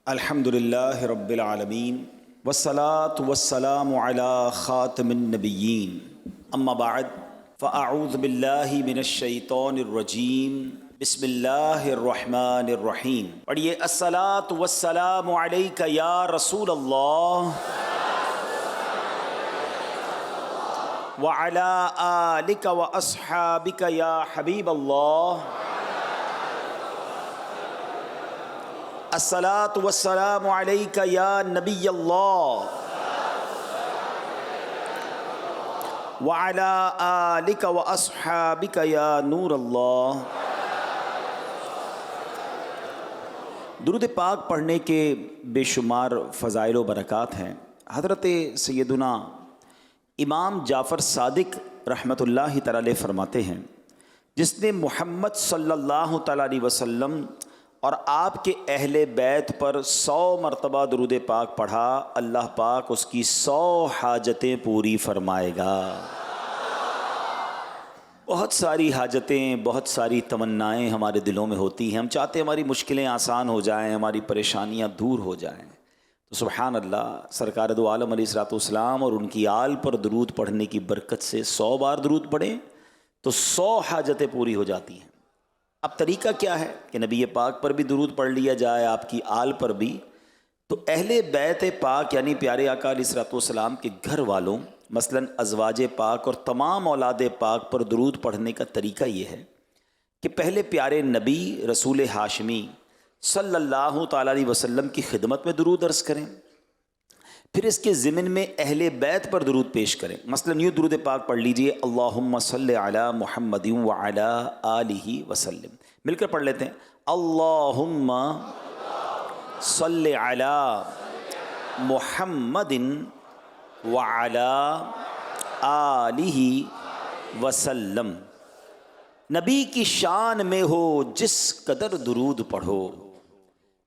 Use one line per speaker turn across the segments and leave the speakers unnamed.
الحمدللہ رب العالمین والصلاة والسلام علی خاتم النبیین اما بعد فاعوذ باللہ من الشیطان الرجیم بسم اللہ الرحمن الرحیم. پڑھیے الصلاة والسلام علیک یا رسول اللہ وعلی آلک واصحابک یا حبیب اللہ. الصلاة والسلام علیک یا نبی اللہ وعلی آلک واصحابک یا نور اللہ. درود پاک پڑھنے کے بے شمار فضائل و برکات ہیں. حضرت سیدنا امام جعفر صادق رحمۃ اللہ تعالی علیہ فرماتے ہیں، جس نے محمد صلی اللہ تعالیٰ علیہ وسلم اور آپ کے اہل بیت پر 100 مرتبہ درود پاک پڑھا، اللہ پاک اس کی 100 حاجتیں پوری فرمائے گا. بہت ساری حاجتیں، بہت ساری تمنائیں ہمارے دلوں میں ہوتی ہیں. ہم چاہتے ہیں ہماری مشکلیں آسان ہو جائیں، ہماری پریشانیاں دور ہو جائیں. تو سبحان اللہ، سرکار دو عالم علیہ الصلوۃ والسلام اور ان کی آل پر درود پڑھنے کی برکت سے 100 بار درود پڑھیں تو 100 حاجتیں پوری ہو جاتی ہیں. اب طریقہ کیا ہے کہ نبی پاک پر بھی درود پڑھ لیا جائے، آپ کی آل پر بھی. تو اہل بیت پاک یعنی پیارے آقا علیہ الصلوۃ والسلام کے گھر والوں، مثلاً ازواج پاک اور تمام اولاد پاک پر درود پڑھنے کا طریقہ یہ ہے کہ پہلے پیارے نبی رسول ہاشمی صلی اللہ تعالیٰ علیہ وسلم کی خدمت میں درود عرض کریں، پھر اس کے ضمن میں اہل بیت پر درود پیش کریں. مثلاً یوں درود پاک پڑھ لیجئے، اللہم صلی علی محمد وعلی آلہ وسلم. مل کر پڑھ لیتے ہیں، اللہم صلی علی محمد وعلی آلہ وسلم. نبی کی شان میں ہو جس قدر درود پڑھو،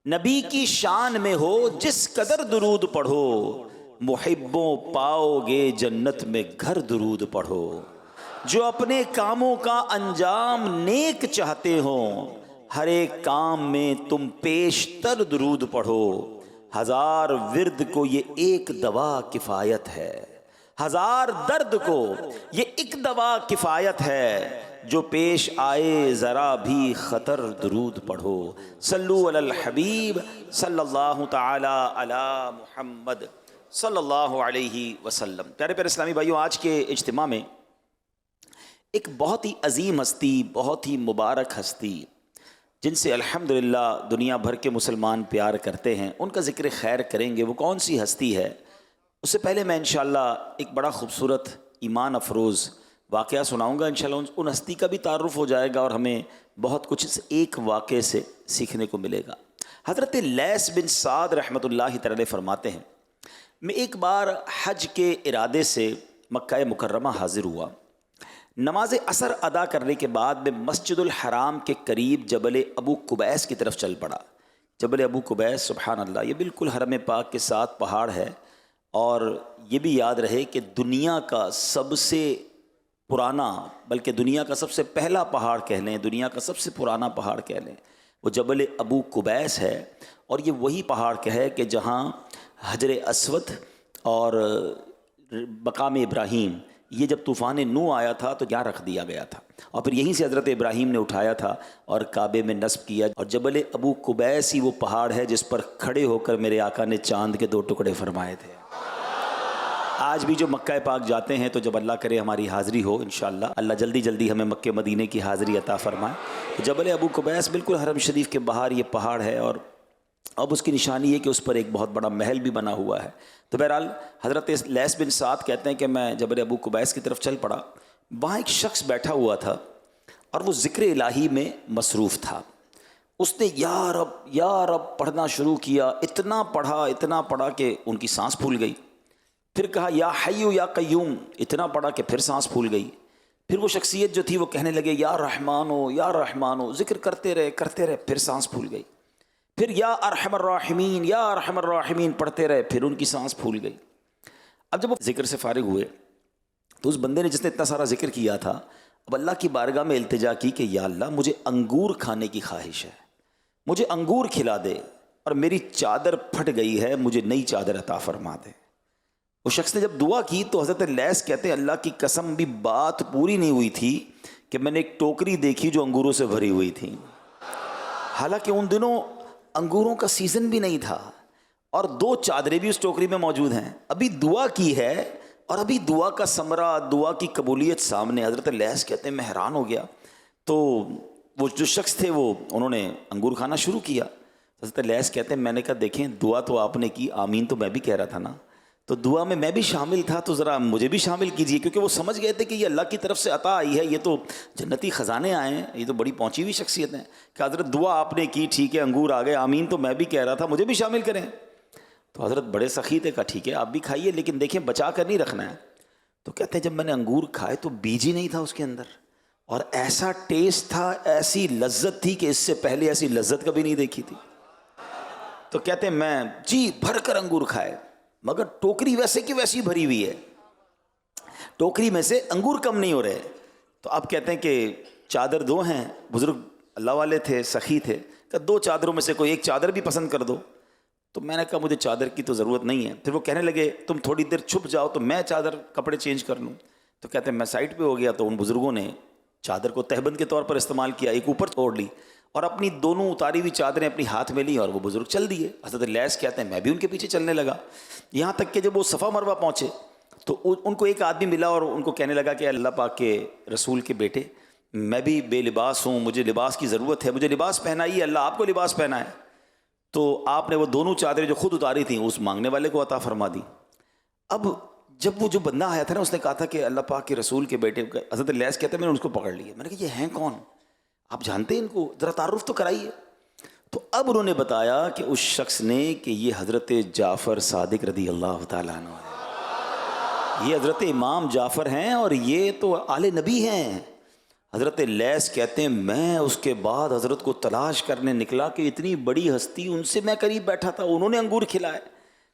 نبی کی شان میں ہو جس قدر درود پڑھو، محبوں پاؤ گے جنت میں گھر درود پڑھو. جو اپنے کاموں کا انجام نیک چاہتے ہوں، ہر ایک کام میں تم پیشتر درود پڑھو. 1000 ورد کو یہ ایک دوا کفایت ہے، 1000 درد کو یہ ایک دوا کفایت ہے. جو پیش آئے ذرا بھی خطر درود پڑھو. صلو علی الحبیب صلی اللہ تعالی علی محمد صلی اللہ علیہ وسلم. پیارے پیارے اسلامی بھائیوں، آج کے اجتماع میں ایک بہت ہی عظیم ہستی، بہت ہی مبارک ہستی، جن سے الحمدللہ دنیا بھر کے مسلمان پیار کرتے ہیں، ان کا ذکر خیر کریں گے. وہ کون سی ہستی ہے؟ اس سے پہلے میں انشاءاللہ ایک بڑا خوبصورت ایمان افروز واقعہ سناؤں گا. انشاءاللہ ان ہستی کا بھی تعارف ہو جائے گا اور ہمیں بہت کچھ اس ایک واقعے سے سیکھنے کو ملے گا. حضرت لیث بن سعد رحمۃ اللہ تعالی فرماتے ہیں، میں ایک بار حج کے ارادے سے مکہ مکرمہ حاضر ہوا. نماز عصر ادا کرنے کے بعد میں مسجد الحرام کے قریب جبل ابو قبیس کی طرف چل پڑا. جبل ابو قبیس سبحان اللہ، یہ بالکل حرم پاک کے ساتھ پہاڑ ہے. اور یہ بھی یاد رہے کہ دنیا کا سب سے پرانا، بلکہ دنیا کا سب سے پہلا پہاڑ کہہ لیں، دنیا کا سب سے پرانا پہاڑ کہہ لیں، وہ جبل ابو قبیس ہے. اور یہ وہی پہاڑ ہے کہ جہاں حجر اسود اور مقام ابراہیم، یہ جب طوفان نوح آیا تھا تو یہاں رکھ دیا گیا تھا، اور پھر یہیں سے حضرت ابراہیم نے اٹھایا تھا اور کعبے میں نصب کیا. اور جبل ابو قبیس ہی وہ پہاڑ ہے جس پر کھڑے ہو کر میرے آقا نے چاند کے 2 ٹکڑے فرمائے تھے. آج بھی جو مکہ پاک جاتے ہیں تو جب اللہ کرے ہماری حاضری ہو انشاءاللہ، اللہ جلدی جلدی ہمیں مکہ مدینے کی حاضری عطا فرمائے. جبل ابو قبیس بالکل حرم شریف کے باہر یہ پہاڑ ہے، اور اب اس کی نشانی ہے کہ اس پر ایک بہت بڑا محل بھی بنا ہوا ہے. تو بہرحال حضرت لیث بن سعد کہتے ہیں کہ میں جبل ابو قبیس کی طرف چل پڑا. وہاں ایک شخص بیٹھا ہوا تھا اور وہ ذکر الہی میں مصروف تھا. اس نے یا رب پڑھنا شروع کیا. اتنا پڑھا کہ ان کی سانس پھول گئی. پھر کہا یا حیو یا قیوم، اتنا پڑھا کہ پھر سانس پھول گئی. پھر وہ شخصیت جو تھی وہ کہنے لگے یا رحمانو، ذکر کرتے رہے، پھر سانس پھول گئی. پھر یا ارحم الراحمین پڑھتے رہے، پھر ان کی سانس پھول گئی. اب جب وہ ذکر سے فارغ ہوئے تو اس بندے نے جس نے اتنا سارا ذکر کیا تھا، اب اللہ کی بارگاہ میں التجا کی کہ یا اللہ مجھے انگور کھانے کی خواہش ہے، مجھے انگور کھلا دے. اور میری چادر پھٹ گئی ہے، مجھے نئی چادر عطا فرما دے۔ اس شخص نے جب دعا کی تو حضرت لیث کہتے ہیں اللہ کی قسم بھی بات پوری نہیں ہوئی تھی کہ میں نے ایک ٹوکری دیکھی جو انگوروں سے بھری ہوئی تھی، حالانکہ ان دنوں انگوروں کا سیزن بھی نہیں تھا، اور 2 چادریں بھی اس ٹوکری میں موجود ہیں۔ ابھی دعا کی ہے اور ابھی دعا کا ثمرہ، دعا کی قبولیت سامنے۔ حضرت لیث کہتے ہیں میں حیران ہو گیا، تو وہ جو شخص تھے وہ انہوں نے انگور کھانا شروع کیا۔ حضرت لیث کہتے ہیں میں نے کہا دیکھیں دعا تو آپ نے کی، آمین تو میں بھی کہہ رہا تھا نا، تو دعا میں بھی شامل تھا، تو ذرا مجھے بھی شامل کیجیے، کیونکہ وہ سمجھ گئے تھے کہ یہ اللہ کی طرف سے عطا آئی ہے، یہ تو جنتی خزانے آئے ہیں، یہ تو بڑی پہنچی ہوئی شخصیت ہیں کہ حضرت دعا آپ نے کی، ٹھیک ہے انگور آ گئے، آمین تو میں بھی کہہ رہا تھا، مجھے بھی شامل کریں۔ تو حضرت بڑے سخی تھے، کہا ٹھیک ہے آپ بھی کھائیے، لیکن دیکھیں بچا کر نہیں رکھنا ہے۔ تو کہتے ہیں جب میں نے انگور کھائے تو بیج ہی نہیں تھا اس کے اندر، اور ایسا ٹیسٹ تھا، ایسی لذت تھی کہ اس سے پہلے ایسی لذت کبھی نہیں دیکھی تھی۔ تو کہتے ہیں میں جی بھر کر انگور کھائے، مگر ٹوکری ویسے کی ویسی بھری ہوئی ہے، ٹوکری میں سے انگور کم نہیں ہو رہے۔ تو آپ کہتے ہیں کہ چادر 2 ہیں، بزرگ اللہ والے تھے، سخی تھے، کہ 2 چادروں میں سے کوئی ایک چادر بھی پسند کر دو۔ تو میں نے کہا مجھے چادر کی تو ضرورت نہیں ہے۔ پھر وہ کہنے لگے تم تھوڑی دیر چھپ جاؤ تو میں چادر کپڑے چینج کر لوں۔ تو کہتے ہیں میں سائڈ پہ ہو گیا، تو ان بزرگوں نے چادر کو تہبند کے طور پر استعمال کیا، ایک اوپر اوڑھ لی اور اپنی دونوں اتاری ہوئی چادریں اپنی ہاتھ میں لیں اور وہ بزرگ چل دیے۔ حضرت لیث کہتے ہیں میں بھی ان کے پیچھے چلنے لگا، یہاں تک کہ جب وہ صفا مروہ پہنچے تو ان کو ایک آدمی ملا اور ان کو کہنے لگا کہ اللہ پاک کے رسول کے بیٹے میں بھی بے لباس ہوں، مجھے لباس کی ضرورت ہے، مجھے لباس پہنائیے، اللہ آپ کو لباس پہنائے۔ تو آپ نے وہ دونوں چادریں جو خود اتاری تھیں اس مانگنے والے کو عطا فرما دی۔ اب جب وہ جو بندہ آیا تھا نا، اس نے کہا تھا کہ اللہ پاک کے رسول کے بیٹے، حضرت لیث کہتے ہیں میں نے اس کو پکڑ لیا، میں نے کہا یہ ہیں کون، آپ جانتے ہیں ان کو، ذرا تعارف تو کرائیے۔ تو اب انہوں نے بتایا کہ اس شخص نے کہ یہ حضرت جعفر صادق رضی اللہ تعالیٰ عنہ ہے، یہ حضرت امام جعفر ہیں اور یہ تو آل نبی ہیں۔ حضرت لیث کہتے ہیں میں اس کے بعد حضرت کو تلاش کرنے نکلا کہ اتنی بڑی ہستی، ان سے میں قریب بیٹھا تھا، انہوں نے انگور کھلائے۔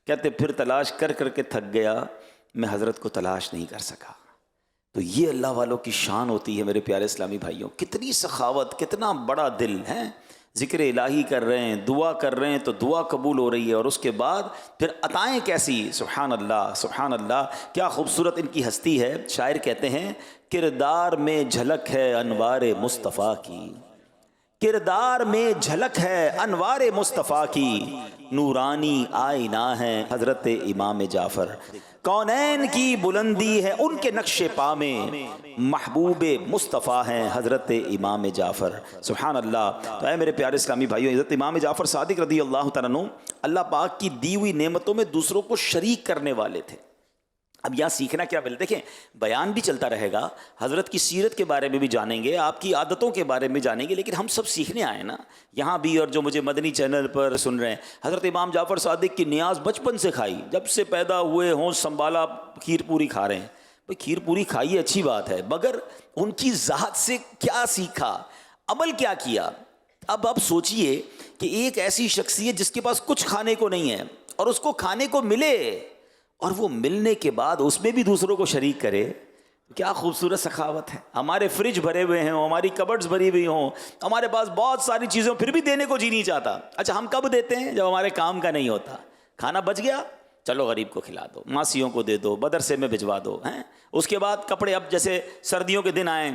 کہتے پھر تلاش کر کر کے تھک گیا، میں حضرت کو تلاش نہیں کر سکا۔ تو یہ اللہ والوں کی شان ہوتی ہے میرے پیارے اسلامی بھائیوں، کتنی سخاوت، کتنا بڑا دل ہے، ذکر الہی کر رہے ہیں، دعا کر رہے ہیں تو دعا قبول ہو رہی ہے، اور اس کے بعد پھر عطائیں کیسی، سبحان اللہ سبحان اللہ، کیا خوبصورت ان کی ہستی ہے۔ شاعر کہتے ہیں کردار میں جھلک ہے انوار مصطفیٰ کی، کردار میں جھلک ہے انوار مصطفیٰ کی، نورانی آئینہ ہے حضرت امام جعفر، کونین کی بلندی ہے ان کے نقش پا میں، محبوب مصطفیٰ ہیں حضرت امام جعفر۔ سبحان اللہ۔ تو اے میرے پیارے اسلامی بھائیوں، حضرت امام جعفر صادق رضی اللہ تعالیٰ عنہ اللہ پاک کی دی ہوئی نعمتوں میں دوسروں کو شریک کرنے والے تھے۔ اب یہاں سیکھنا کیا ملتا ہے، دیکھیں بیان بھی چلتا رہے گا، حضرت کی سیرت کے بارے میں بھی جانیں گے، آپ کی عادتوں کے بارے میں جانیں گے، لیکن ہم سب سیکھنے آئے نا یہاں بھی، اور جو مجھے مدنی چینل پر سن رہے ہیں، حضرت امام جعفر صادق کی نیاز بچپن سے کھائی، جب سے پیدا ہوئے ہوں سنبھالا کھیر پوری کھا رہے ہیں۔ بھئی کھیر پوری کھائیے اچھی بات ہے، مگر ان کی ذات سے کیا سیکھا، عمل کیا کیا۔ اب آپ سوچئے کہ ایک ایسی شخصیت جس کے پاس کچھ کھانے کو نہیں ہے اور اس کو کھانے کو ملے، اور وہ ملنے کے بعد اس میں بھی دوسروں کو شریک کرے، کیا خوبصورت سخاوت ہے۔ ہمارے فریج بھرے ہوئے ہیں، ہماری کبرڈز بھری ہوئی ہوں، ہمارے پاس بہت ساری چیزیں، پھر بھی دینے کو جی نہیں چاہتا۔ اچھا ہم کب دیتے ہیں؟ جب ہمارے کام کا نہیں ہوتا۔ کھانا بچ گیا، چلو غریب کو کھلا دو، ماسیوں کو دے دو، مدرسے میں بھجوا دو ہیں۔ اس کے بعد کپڑے، اب جیسے سردیوں کے دن آئیں،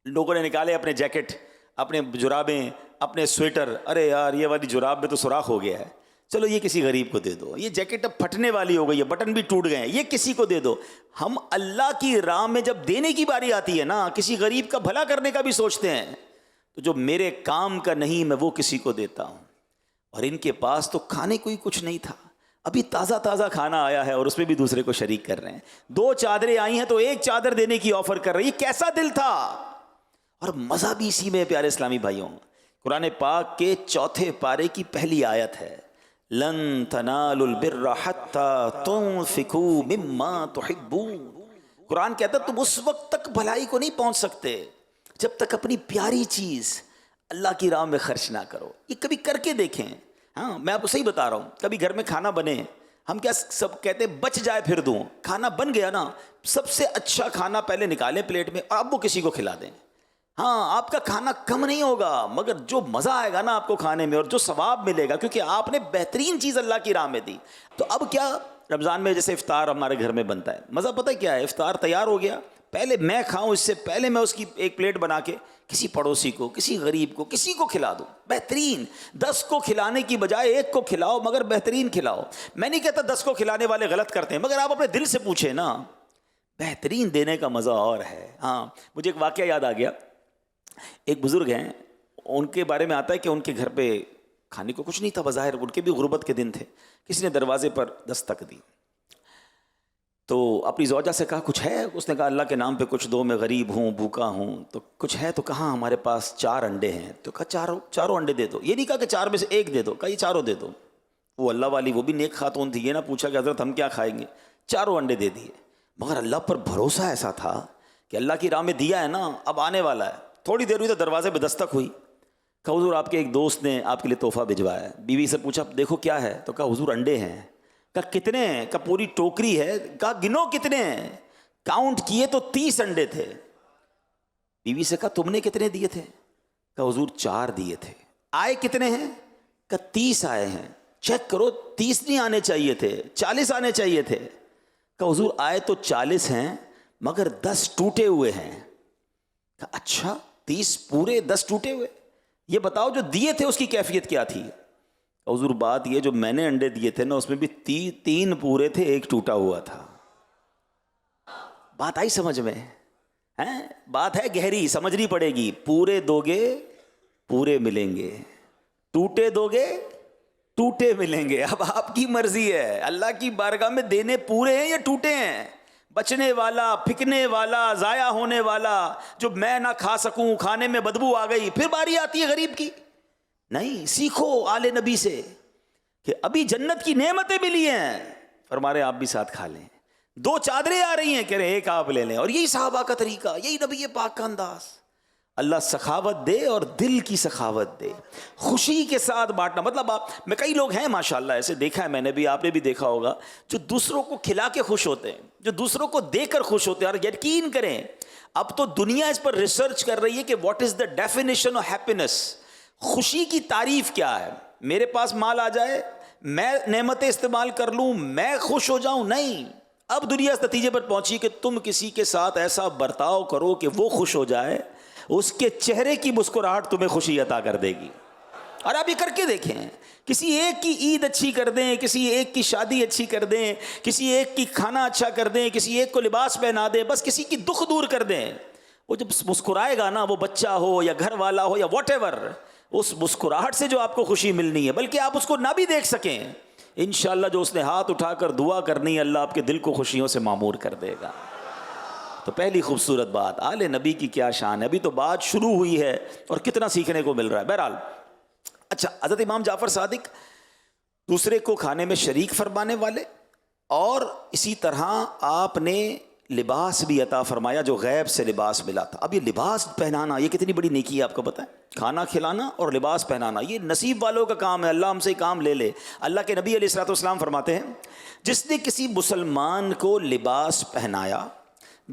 لوگوں نے نکالے اپنے جیکٹ، اپنے جرابیں، اپنے سویٹر، ارے یار یہ والی جراب میں تو سوراخ ہو گیا ہے، چلو یہ کسی غریب کو دے دو، یہ جیکٹ اب پھٹنے والی ہو گئی ہے، بٹن بھی ٹوٹ گئے ہیں، یہ کسی کو دے دو۔ ہم اللہ کی راہ میں جب دینے کی باری آتی ہے نا، کسی غریب کا بھلا کرنے کا بھی سوچتے ہیں، تو جو میرے کام کا نہیں میں وہ کسی کو دیتا ہوں۔ اور ان کے پاس تو کھانے کو ہی کچھ نہیں تھا، ابھی تازہ تازہ کھانا آیا ہے اور اس میں بھی دوسرے کو شریک کر رہے ہیں۔ 2 چادریں آئی ہیں تو 1 چادر دینے کی آفر کر رہے ہیں، یہ کیسا دل تھا۔ اور مزہ بھی اسی میں پیارے اسلامی بھائیوں، قرآن پاک کے 4 پارے کی پہلی آیت ہے، لن تنالوا البر حتى تنفقوا مما تحبون۔ قرآن کہتا ہے تم اس وقت تک بھلائی کو نہیں پہنچ سکتے جب تک اپنی پیاری چیز اللہ کی راہ میں خرچ نہ کرو۔ یہ کبھی کر کے دیکھیں۔ ہاں میں آپ کو صحیح بتا رہا ہوں، کبھی گھر میں کھانا بنے، ہم کیا سب کہتے ہیں بچ جائے پھر دوں، کھانا بن گیا نا، سب سے اچھا کھانا پہلے نکالیں پلیٹ میں اور اب وہ کسی کو کھلا دیں۔ ہاں آپ کا کھانا کم نہیں ہوگا، مگر جو مزہ آئے گا نا آپ کو کھانے میں اور جو ثواب ملے گا، کیونکہ آپ نے بہترین چیز اللہ کی راہ میں دی۔ تو اب کیا، رمضان میں جیسے افطار ہمارے گھر میں بنتا ہے، مزہ پتہ کیا ہے، افطار تیار ہو گیا، پہلے میں کھاؤں اس سے پہلے میں اس کی ایک پلیٹ بنا کے کسی پڑوسی کو، کسی غریب کو، کسی کو کھلا دوں، بہترین۔ 10 کو کھلانے کی بجائے 1 کو کھلاؤ، مگر بہترین کھلاؤ۔ میں نہیں کہتا 10 کو کھلانے والے غلط کرتے ہیں، مگر آپ اپنے دل سے پوچھیں نا، بہترین دینے کا مزہ اور ہے۔ ہاں مجھے ایک واقعہ یاد آ گیا، ایک بزرگ ہیں، ان کے بارے میں آتا ہے کہ ان کے گھر پہ کھانے کو کچھ نہیں تھا بظاہر، ان کے بھی غربت کے دن تھے، کسی نے دروازے پر دستک دی تو اپنی زوجہ سے کہا کچھ ہے؟ اس نے کہا اللہ کے نام پہ کچھ دو، میں غریب ہوں، بھوکا ہوں، تو کچھ ہے؟ تو کہاں ہمارے پاس 4 انڈے ہیں۔ تو کہا چاروں انڈے دے دو، یہ نہیں کہا کہ 4 میں سے 1 دے دو، کہا یہ 4 دے دو۔ وہ اللہ والی، وہ بھی نیک خاتون تھی، یہ نہ پوچھا کہ حضرت ہم کیا کھائیں گے، 4 انڈے دے دیے۔ مگر اللہ پر بھروسہ ایسا تھا کہ اللہ کی راہ میں دیا ہے نا، اب آنے والا ہے۔ تھوڑی دیر ہوئی تو دروازے پہ دستک ہوئی، کہا حضور آپ کے ایک دوست نے آپ کے لیے تحفہ بھجوایا ہے۔ بیوی سے پوچھا دیکھو کیا ہے، تو کہا حضور انڈے ہیں۔ کہا کتنے ہیں؟ کہا پوری ٹوکری ہے۔ کہا گنو کتنے ہیں؟ کاؤنٹ کیے تو 30 انڈے تھے۔ بیوی سے کہا تم نے کتنے دیے تھے؟ کہا حضور 4 دیے تھے۔ آئے کتنے ہیں؟ کہا 30 آئے ہیں۔ چیک کرو 30 نہیں آنے چاہیے تھے، 40 آنے چاہیے تھے۔ کہا حضور آئے تو 40 ہیں، مگر 10 ٹوٹے ہوئے ہیں۔ کہا اچھا 30 پورے 10 ٹوٹے ہوئے؟ یہ بتاؤ جو دیے تھے اس کی کیفیت کیا تھی؟ حضور بات یہ جو میں نے انڈے دیے تھے نا اس میں بھی 3 پورے تھے، 1 ٹوٹا ہوا تھا۔ بات آئی سمجھ میں؟ بات ہے گہری، سمجھنی پڑے گی۔ پورے دو گے پورے ملیں گے، ٹوٹے دو گے ٹوٹے ملیں گے۔ اب آپ کی مرضی ہے، اللہ کی بارگاہ میں دینے پورے ہیں یا ٹوٹے ہیں؟ بچنے والا، پھکنے والا، ضائع ہونے والا، جو میں نہ کھا سکوں، کھانے میں بدبو آ گئی، پھر باری آتی ہے غریب کی۔ نہیں، سیکھو آل نبی سے کہ ابھی جنت کی نعمتیں ملی ہیں، فرما رہے آپ بھی ساتھ کھا لیں۔ 2 چادریں آ رہی ہیں، کہہ رہے 1 آپ لے لیں۔ اور یہی صحابہ کا طریقہ، یہی نبی پاک کا انداز۔ اللہ سخاوت دے اور دل کی سخاوت دے، خوشی کے ساتھ بانٹنا۔ مطلب میں کئی لوگ ہیں ماشاءاللہ ایسے، دیکھا ہے میں نے بھی، آپ نے بھی دیکھا ہوگا، جو دوسروں کو کھلا کے خوش ہوتے ہیں، جو دوسروں کو دے کر خوش ہوتے ہیں۔ اور یقین کریں اب تو دنیا اس پر ریسرچ کر رہی ہے کہ what is the definition of happiness, خوشی کی تعریف کیا ہے۔ میرے پاس مال آ جائے، میں نعمتیں استعمال کر لوں، میں خوش ہو جاؤں؟ نہیں، اب دنیا اس نتیجے پر پہنچی کہ تم کسی کے ساتھ ایسا برتاؤ کرو کہ وہ خوش ہو جائے، اس کے چہرے کی مسکراہٹ تمہیں خوشی عطا کر دے گی۔ اور آپ یہ کر کے دیکھیں، کسی ایک کی عید اچھی کر دیں، کسی ایک کی شادی اچھی کر دیں، کسی ایک کی کھانا اچھا کر دیں، کسی ایک کو لباس پہنا دیں، بس کسی کی دکھ دور کر دیں۔ وہ جب مسکرائے گا نا، وہ بچہ ہو یا گھر والا ہو یا واٹ ایور، اس مسکراہٹ سے جو آپ کو خوشی ملنی ہے، بلکہ آپ اس کو نہ بھی دیکھ سکیں، انشاءاللہ جو اس نے ہاتھ اٹھا کر دعا کرنی ہے، اللہ آپ کے دل کو خوشیوں سے معمور کر دے گا۔ تو پہلی خوبصورت بات، آل نبی کی کیا شان ہے۔ ابھی تو بات شروع ہوئی ہے اور کتنا سیکھنے کو مل رہا ہے۔ بہرحال اچھا، حضرت امام جعفر صادق دوسرے کو کھانے میں شریک فرمانے والے، اور اسی طرح آپ نے لباس بھی عطا فرمایا جو غیب سے لباس ملا تھا۔ اب یہ لباس پہنانا یہ کتنی بڑی نیکی ہے، آپ کو پتہ ہے؟ کھانا کھلانا اور لباس پہنانا یہ نصیب والوں کا کام ہے، اللہ ہم سے کام لے لے۔ اللہ کے نبی علیہ الصلوۃ والسلام فرماتے ہیں جس نے کسی مسلمان کو لباس پہنایا،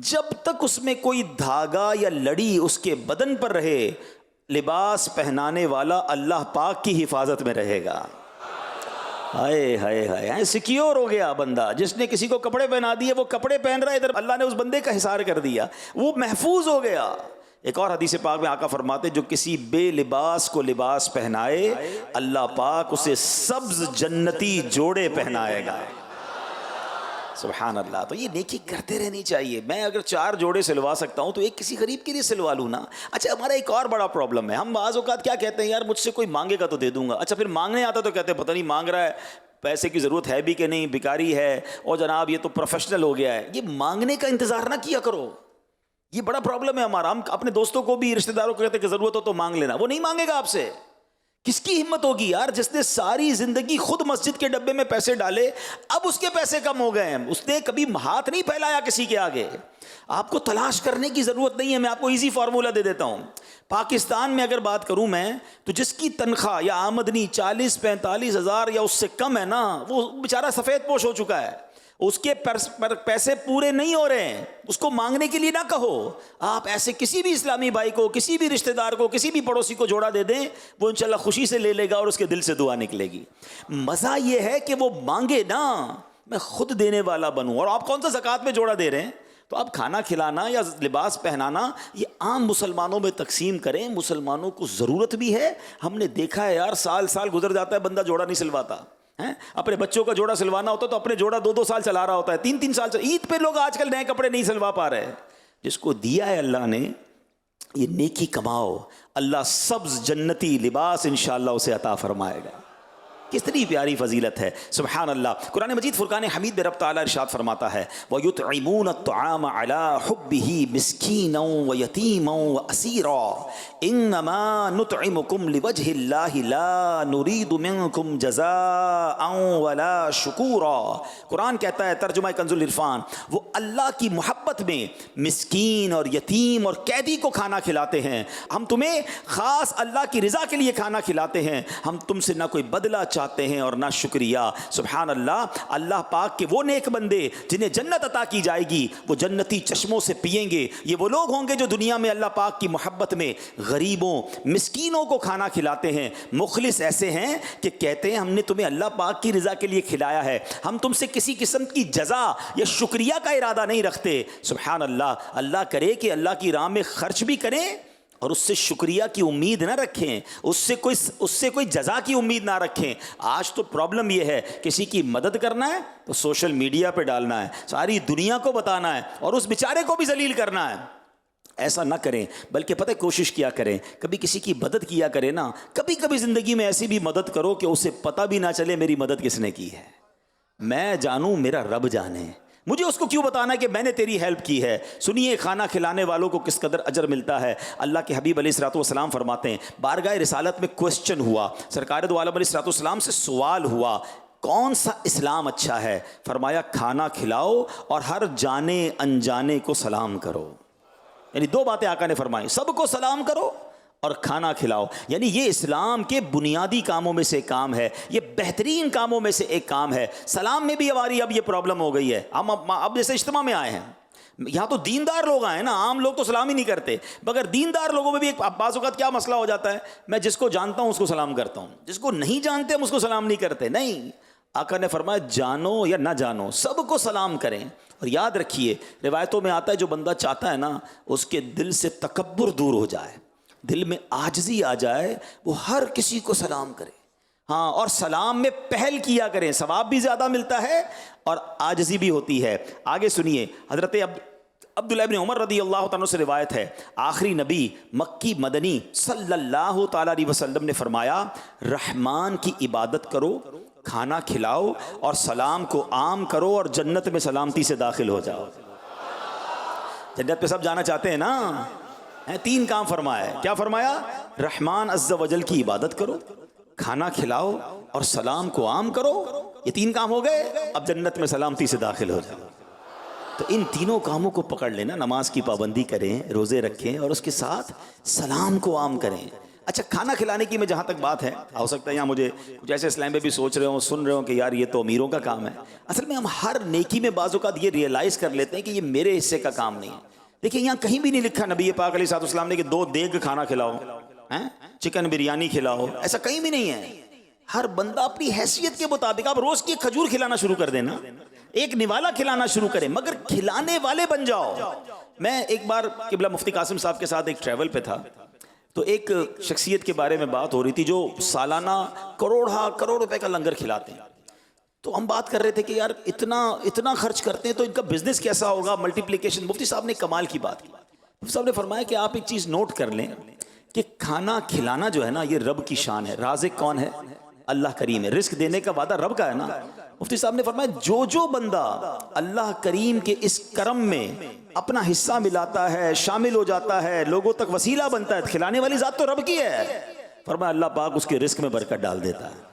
جب تک اس میں کوئی دھاگا یا لڑی اس کے بدن پر رہے، لباس پہنانے والا اللہ پاک کی حفاظت میں رہے گا۔ ہائے ہائے ہائے، سیکیور ہو گیا بندہ۔ جس نے کسی کو کپڑے پہنا دیے، وہ کپڑے پہن رہا ہے، ادھر اللہ نے اس بندے کا حصار کر دیا، وہ محفوظ ہو گیا۔ ایک اور حدیث پاک میں آقا فرماتے جو کسی بے لباس کو لباس پہنائے، اللہ پاک اسے سبز جنتی جوڑے پہنائے گا۔ سبحان اللہ۔ تو یہ نیکی کرتے رہنی چاہیے۔ میں اگر 4 جوڑے سلوا سکتا ہوں تو ایک کسی غریب کے لیے سلوا لوں نا۔ اچھا، ہمارا ایک اور بڑا پرابلم ہے، ہم بعض اوقات کیا کہتے ہیں، یار مجھ سے کوئی مانگے گا تو دے دوں گا۔ اچھا، پھر مانگنے آتا تو کہتے ہیں پتہ نہیں مانگ رہا ہے، پیسے کی ضرورت ہے بھی کہ نہیں، بیکاری ہے، اور جناب یہ تو پروفیشنل ہو گیا ہے۔ یہ مانگنے کا انتظار نہ کیا کرو، یہ بڑا پرابلم ہے ہمارا۔ ہم اپنے دوستوں کو بھی، رشتہ داروں کو کہتے ہیں کہ ضرورت ہو تو مانگ لینا، وہ نہیں مانگے گا آپ سے۔ کس کی ہمت ہوگی یار، جس نے ساری زندگی خود مسجد کے ڈبے میں پیسے ڈالے، اب اس کے پیسے کم ہو گئے ہیں، اس نے کبھی ہاتھ نہیں پھیلایا کسی کے آگے۔ آپ کو تلاش کرنے کی ضرورت نہیں ہے، میں آپ کو ایزی فارمولہ دے دیتا ہوں۔ پاکستان میں اگر بات کروں میں تو جس کی تنخواہ یا آمدنی 40-45 ہزار یا اس سے کم ہے نا، وہ بیچارہ سفید پوش ہو چکا ہے، اس کے پیسے پورے نہیں ہو رہے ہیں، اس کو مانگنے کے لیے نہ کہو. آپ ایسے کسی بھی اسلامی بھائی کو، کسی بھی رشتہ دار کو، کسی بھی پڑوسی کو جوڑا دے دیں، وہ انشاءاللہ خوشی سے لے لے گا اور اس کے دل سے دعا نکلے گی. مزہ یہ ہے کہ وہ مانگے نا، میں خود دینے والا بنوں. اور آپ کون سا زکوٰۃ میں جوڑا دے رہے ہیں؟ تو آپ کھانا کھلانا یا لباس پہنانا یہ عام مسلمانوں میں تقسیم کریں. مسلمانوں کو ضرورت بھی ہے. ہم نے دیکھا ہے یار، سال سال گزر جاتا ہے، بندہ جوڑا نہیں سلواتا. اپنے بچوں کا جوڑا سلوانا ہوتا تو اپنے جوڑا 2 سال چلا رہا ہوتا ہے، 3 سال. عید پہ لوگ آج کل نئے کپڑے نہیں سلوا پا رہے. جس کو دیا ہے اللہ نے، یہ نیکی کماؤ، اللہ سبز جنتی لباس انشاءاللہ اسے عطا فرمائے گا. کتنی پیاری فضیلت ہے، سبحان اللہ. قرآن مجید فرقان حمید میں رب تعالیٰ ارشاد فرماتا ہے وَيُطْعِمُونَ الطَّعَامَ عَلَىٰ حُبِّهِ مِسْكِينًا وَيَتِيمًا وَأَسِيرًا إِنَّمَا نُطْعِمُكُمْ لِوَجْهِ اللَّهِ لَا نُرِيدُ مِنكُمْ جَزَاءً وَلَا شُكُورًا. قرآن کہتا ہے، ترجمہ کنز العرفان، وہ اللہ کی محبت میں مسکین اور یتیم اور قیدی کو کھانا کھلاتے ہیں. ہم تمہیں خاص اللہ کی رضا کے لیے کھانا کھلاتے ہیں، ہم تم سے نہ کوئی بدلہ چاہتے ہیں اور نہ شکریہ. سبحان اللہ. اللہ پاک کے وہ نیک بندے جنہیں جنت عطا کی جائے گی، وہ جنتی چشموں سے پئیں گے. یہ وہ لوگ ہوں گے جو دنیا میں اللہ پاک کی محبت میں غریبوں مسکینوں کو کھانا کھلاتے ہیں. مخلص ایسے ہیں کہ کہتے ہیں ہم نے تمہیں اللہ پاک کی رضا کے لیے کھلایا ہے، ہم تم سے کسی قسم کی جزا یا شکریہ کا ارادہ نہیں رکھتے. سبحان اللہ. اللہ کرے کہ اللہ کی راہ میں خرچ بھی کریں اور اس سے شکریہ کی امید نہ رکھیں، اس سے کوئی جزا کی امید نہ رکھیں. آج تو پرابلم یہ ہے، کسی کی مدد کرنا ہے تو سوشل میڈیا پہ ڈالنا ہے، ساری دنیا کو بتانا ہے اور اس بیچارے کو بھی ذلیل کرنا ہے. ایسا نہ کریں، بلکہ پتہ کوشش کیا کریں، کبھی کسی کی مدد کیا کریں نا. کبھی کبھی زندگی میں ایسی بھی مدد کرو کہ اسے پتہ بھی نہ چلے میری مدد کس نے کی ہے. میں جانوں، میرا رب جانے. مجھے اس کو کیوں بتانا کہ میں نے تیری ہیلپ کی ہے. سنیے کھانا کھلانے والوں کو کس قدر اجر ملتا ہے. اللہ کے حبیب علیہ الصلوۃ والسلام فرماتے ہیں، بارگاہ رسالت میں کوسچن ہوا، سرکار دو عالم علیہ الصلوۃ والسلام سے سوال ہوا، کون سا اسلام اچھا ہے؟ فرمایا کھانا کھلاؤ اور ہر جانے انجانے کو سلام کرو. یعنی 2 باتیں آقا نے فرمائی، سب کو سلام کرو اور کھانا کھلاؤ. یعنی یہ اسلام کے بنیادی کاموں میں سے ایک کام ہے، یہ بہترین کاموں میں سے ایک کام ہے. سلام میں بھی ہماری اب یہ پرابلم ہو گئی ہے. ہم اب جیسے اجتماع میں آئے ہیں، یہاں تو دیندار لوگ آئے ہیں نا، عام لوگ تو سلام ہی نہیں کرتے. مگر دیندار لوگوں میں بھی ایک بعض اوقات کیا مسئلہ ہو جاتا ہے، میں جس کو جانتا ہوں اس کو سلام کرتا ہوں، جس کو نہیں جانتے ہم اس کو سلام نہیں کرتے. نہیں، آقا نے فرمایا جانو یا نہ جانو سب کو سلام کریں. اور یاد رکھیے، روایتوں میں آتا ہے جو بندہ چاہتا ہے نا اس کے دل سے تکبر دور ہو جائے، دل میں عاجزی آ جائے، وہ ہر کسی کو سلام کرے. ہاں، اور سلام میں پہل کیا کریں، ثواب بھی زیادہ ملتا ہے اور عاجزی بھی ہوتی ہے. آگے سنیے، حضرت عبداللہ ابن عمر رضی اللہ تعالیٰ سے روایت ہے، آخری نبی مکی مدنی صلی اللہ تعالیٰ علیہ وسلم نے فرمایا، رحمان کی عبادت کرو، کھانا کھلاؤ اور سلام کو عام کرو اور جنت میں سلامتی سے داخل ہو جاؤ. جنت پہ سب جانا چاہتے ہیں نا. 3 کام فرمایا ہے. کیا فرمایا؟ رحمان عز و جل کی عبادت کرو، کھانا کھلاؤ اور سلام کو عام کرو. یہ 3 کام ہو گئے، اب جنت میں سلامتی سے داخل ہو جاؤ. تو ان تینوں کاموں کو پکڑ لینا، نماز کی پابندی کریں، روزے رکھیں اور اس کے ساتھ سلام کو عام کریں. اچھا، کھانا کھلانے کی میں جہاں تک بات ہے، ہو سکتا ہے یہاں مجھے کچھ ایسے اسلام میں بھی سوچ رہے ہوں، سن رہے ہوں کہ یار یہ تو امیروں کا کام ہے. اصل میں ہم ہر نیکی میں بعض اوقات یہ ریئلائز کر لیتے ہیں کہ یہ میرے حصے کا کام نہیں ہے. دیکھیں یہاں کہیں بھی نہیں لکھا نبی پاک علیہ الصلوۃ والسلام نے کہ 2 دیگ کھانا کھلاؤ، چکن بریانی کھلاؤ، ایسا کہیں بھی نہیں ہے. ہر بندہ اپنی حیثیت کے مطابق، آپ روز کی کھجور کھلانا شروع کر دینا، ایک نوالا کھلانا شروع کریں، مگر کھلانے والے بن جاؤ. میں ایک بار قبلہ مفتی قاسم صاحب کے ساتھ ایک ٹریول پہ تھا، تو ایک شخصیت کے بارے میں بات ہو رہی تھی جو سالانہ کروڑ روپے کا لنگر کھلاتے ہیں. تو ہم بات کر رہے تھے کہ یار اتنا خرچ کرتے ہیں تو ان کا بزنس کیسا ہوگا، ملٹیپلیکیشن. مفتی صاحب نے کمال کی بات کی. مفتی صاحب نے فرمایا کہ آپ ایک چیز نوٹ کر لیں کہ کھانا کھلانا جو ہے نا یہ رب کی شان ہے. رازق کون ہے؟ اللہ کریم ہے. رزق دینے کا وعدہ رب کا ہے نا. مفتی صاحب نے فرمایا جو بندہ اللہ کریم کے اس کرم میں اپنا حصہ ملاتا ہے، شامل ہو جاتا ہے، لوگوں تک وسیلہ بنتا ہے، کھلانے والی ذات تو رب کی ہے. فرمایا اللہ پاک اس کے رزق میں برکت ڈال دیتا ہے.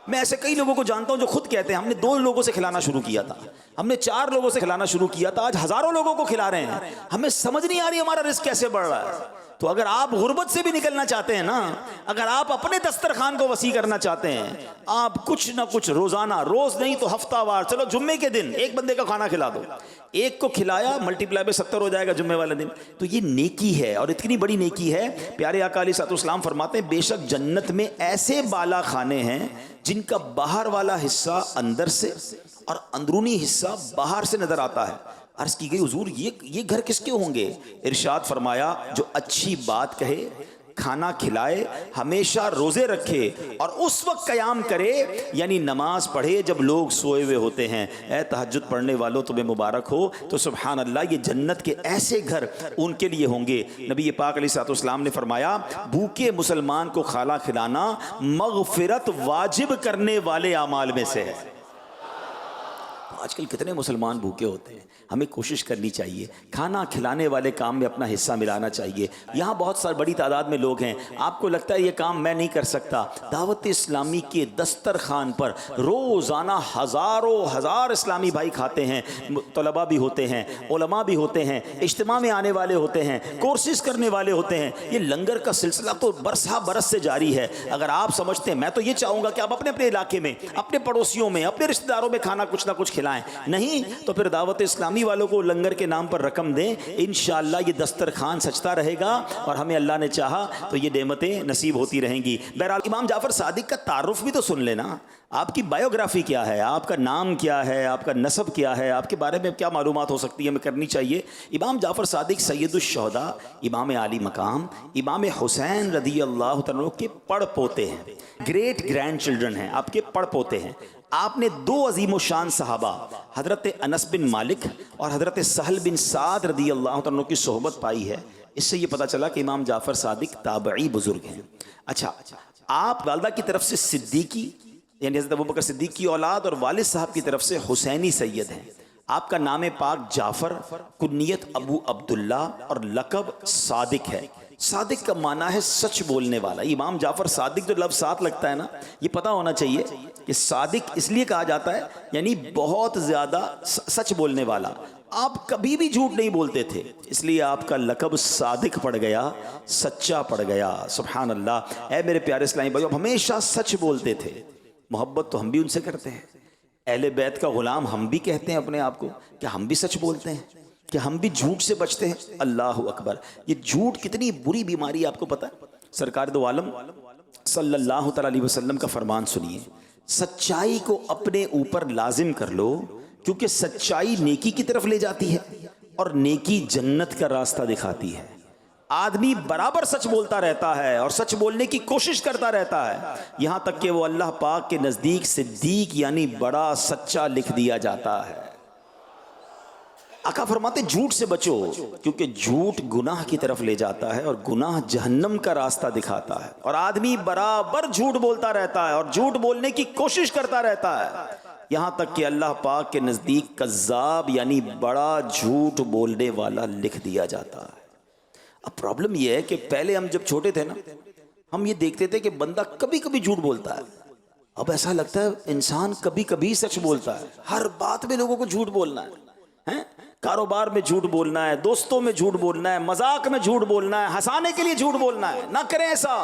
میں ایسے کئی لوگوں کو جانتا ہوں جو خود کہتے ہیں ہم نے 2 لوگوں سے کھلانا شروع کیا تھا، ہم نے 4 لوگوں سے کھلانا شروع کیا تھا، آج ہزاروں لوگوں کو کھلا رہے ہیں. ہمیں سمجھ نہیں آ رہی ہمارا رزق کیسے بڑھ رہا ہے. تو اگر آپ غربت سے بھی نکلنا چاہتے ہیں نا، اگر آپ اپنے دسترخوان کو وسیع کرنا چاہتے ہیں، آپ کچھ نہ کچھ روزانہ، روز نہیں تو ہفتہ وار، چلو جمعے کے دن ایک بندے کا کھانا کھلا دو، ایک کو کھلایا، ملٹی پلائی پہ 70 ہو جائے گا جمعے والے دن. تو یہ نیکی ہے، اور اتنی بڑی نیکی ہے. پیارے آقا علیہ الصلوۃ والسلام فرماتے ہیں بے شک جنت میں ایسے بالا خانے ہیں جن کا باہر والا حصہ اندر سے اور اندرونی حصہ باہر سے نظر آتا ہے. عرض کی گئی حضور یہ گھر کس کے ہوں گے؟ ارشاد فرمایا جو اچھی بات کہے، کھانا کھلائے، ہمیشہ روزے رکھے اور اس وقت قیام کرے، یعنی نماز پڑھے جب لوگ سوئے ہوئے ہوتے ہیں. اے تہجد پڑھنے والوں تمہیں مبارک ہو. تو سبحان اللہ، یہ جنت کے ایسے گھر ان کے لیے ہوں گے. نبی پاک علیہ الصلوۃ والسلام نے فرمایا بھوکے مسلمان کو کھانا کھلانا مغفرت واجب کرنے والے اعمال میں سے ہے. آج کل کتنے مسلمان بھوکے ہوتے ہیں. ہمیں کوشش کرنی چاہیے کھانا کھلانے والے کام میں اپنا حصہ ملانا چاہیے. یہاں بہت ساری بڑی تعداد میں لوگ ہیں، آپ کو لگتا ہے یہ کام میں نہیں کر سکتا. دعوت اسلامی کے دسترخوان پر روزانہ ہزاروں ہزار اسلامی بھائی کھاتے ہیں. طلباء بھی ہوتے ہیں، علماء بھی ہوتے ہیں، اجتماع میں آنے والے ہوتے ہیں، کورسز کرنے والے ہوتے ہیں. یہ لنگر کا سلسلہ تو برسہ برس سے جاری ہے. اگر آپ سمجھتے ہیں، میں تو یہ چاہوں گا کہ آپ اپنے اپنے علاقے میں، اپنے پڑوسیوں میں، اپنے رشتہ داروں میں کھانا کچھ نہ کچھ کھلائیں. نہیں تو پھر دعوت اسلامی والوں کو لنگر کے نام پر رقم دیں. انشاءاللہ یہ دسترخوان سجتا رہے گا اور ہمیں اللہ نے چاہا تو یہ نعمتیں نصیب ہوتی رہیں گی. بہرحال امام جعفر صادق کا تعارف بھی تو سن لینا. آپ کی بایوگرافی کیا ہے، آپ کا نام کیا ہے، آپ کا نسب کیا ہے، آپ کے بارے میں کیا معلومات ہو سکتی ہے، ہمیں کرنی چاہیے. امام جعفر صادق سید الشہداء، امام عالی مقام، امام حسین رضی اللہ عنہ کے پڑ پوتے ہیں، گریٹ گرینڈ چلڈرن ہیں، آپ کے پڑ پوتے ہیں. آپ نے دو عظیم و شان صحابہ حضرت انس بن مالک اور حضرت سہل بن سعد رضی اللہ عنہ کی صحبت پائی ہے. اس سے یہ پتہ چلا کہ امام جعفر صادق تابعی بزرگ ہیں. اچھا، آپ والدہ کی طرف سے صدیقی یعنی حضرت ابوبکر صدیق کی اولاد اور والد صاحب کی طرف سے حسینی سید ہیں. آپ کا نام پاک جعفر، کنیت ابو عبداللہ اور لقب صادق ہے. صادق کا معنی ہے سچ بولنے والا. امام جعفر صادق جو لفظ ساتھ لگتا ہے نا، یہ پتہ ہونا چاہیے کہ صادق اس لیے کہا جاتا ہے یعنی بہت زیادہ سچ بولنے والا. آپ کبھی بھی جھوٹ نہیں بولتے تھے، اس لیے آپ کا لقب صادق پڑ گیا، سچا پڑ گیا. سبحان اللہ. اے میرے پیارے اسلامی بھائیو، ہمیشہ سچ بولتے تھے. محبت تو ہم بھی ان سے کرتے ہیں. اہل بیت کا غلام ہم بھی کہتے ہیں اپنے آپ کو کہ ہم بھی سچ بولتے ہیں، کہ ہم بھی جھوٹ سے بچتے ہیں. اللہ اکبر. یہ جھوٹ کتنی بری بیماری ہے، آپ کو پتہ ہے؟ سرکار دو عالم صلی اللہ تعالی علیہ وسلم کا فرمان سنیے، سچائی کو اپنے اوپر لازم کر لو، کیونکہ سچائی نیکی کی طرف لے جاتی ہے اور نیکی جنت کا راستہ دکھاتی ہے. آدمی برابر سچ بولتا رہتا ہے اور سچ بولنے کی کوشش کرتا رہتا ہے، یہاں تک کہ وہ اللہ پاک کے نزدیک صدیق یعنی بڑا سچا لکھ دیا جاتا ہے. آقا فرماتے جھوٹ سے بچو، کیونکہ جھوٹ گناہ کی طرف لے جاتا ہے اور گناہ جہنم کا راستہ دکھاتا ہے. اور آدمی برابر جھوٹ بولتا رہتا ہے اور جھوٹ بولنے کی کوشش کرتا رہتا ہے، یہاں تک کہ اللہ پاک کے نزدیک کذاب یعنی بڑا جھوٹ بولنے والا لکھ دیا جاتا ہے. اب پرابلم یہ ہے کہ پہلے ہم جب چھوٹے تھے نا، ہم یہ دیکھتے تھے کہ بندہ کبھی کبھی جھوٹ بولتا ہے. اب ایسا لگتا ہے انسان کبھی کبھی سچ بولتا ہے. ہر بات میں لوگوں کو جھوٹ بولنا ہے، کاروبار میں جھوٹ بولنا ہے، دوستوں میں جھوٹ بولنا ہے، مذاق میں جھوٹ بولنا ہے، ہنسانے کے لیے جھوٹ بولنا ہے. نہ کریں ایسا.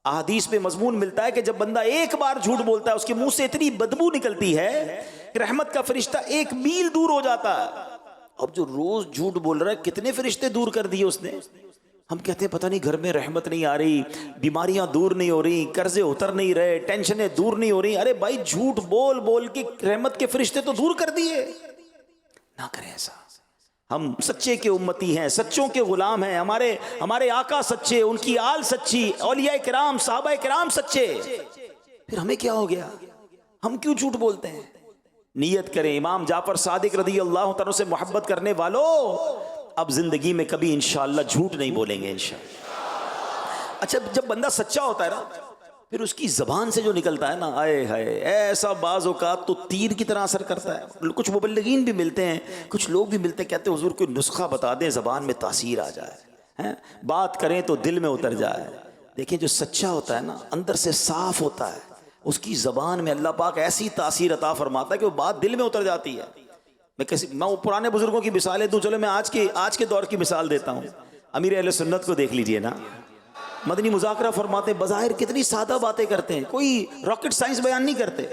احادیث میں مضمون ملتا ہے کہ جب بندہ ایک بار جھوٹ بولتا ہے اس کے منہ سے اتنی بدبو نکلتی ہے کہ رحمت کا فرشتہ 1 میل دور ہو جاتا ہے. اب جو روز جھوٹ بول رہا ہے کتنے فرشتے دور کر دیے اس نے. ہم کہتے ہیں پتہ نہیں گھر میں رحمت نہیں آ رہی، بیماریاں دور نہیں ہو رہی، قرضے اتر نہیں رہے، ٹینشنیں دور نہیں ہو رہی. ارے بھائی جھوٹ بول بول کے رحمت کے فرشتے تو دور کر دیے. نہ کریں ایسا. ہم سچے کے امتی ہیں، سچوں کے غلام ہیں. ہمارے آقا سچے، ان کی آل سچی، اولیاء کرام صحابہ کرام سچے. پھر ہمیں کیا ہو گیا؟ ہم کیوں جھوٹ بولتے ہیں؟ نیت کریں امام جعفر صادق رضی اللہ عنہ سے محبت کرنے والو، اب زندگی میں کبھی انشاءاللہ جھوٹ نہیں بولیں گے انشاءاللہ. اچھا، جب بندہ سچا ہوتا ہے نا، پھر اس کی زبان سے جو نکلتا ہے نا، آئے ہائے، ایسا بعض اوقات تو تیر کی طرح اثر کرتا ہے. کچھ مبلغین بھی ملتے ہیں، کچھ لوگ بھی ملتے ہیں، کہتے ہیں حضور کوئی نسخہ بتا دیں زبان میں تاثیر آ جائے، بات کریں تو دل میں اتر جائے. دیکھیں جو سچا ہوتا ہے نا، اندر سے صاف ہوتا ہے، اس کی زبان میں اللہ پاک ایسی تاثیر عطا فرماتا ہے کہ وہ بات دل میں اتر جاتی ہے. میں پرانے بزرگوں کی مثالیں دوں، چلو میں آج کے دور کی مثال دیتا ہوں. امیر اہل سنت کو دیکھ لیجئے نا، مدنی مذاکرہ فرماتے ہیں، بظاہر کتنی سادہ باتیں کرتے ہیں، کوئی راکٹ سائنس بیان نہیں کرتے،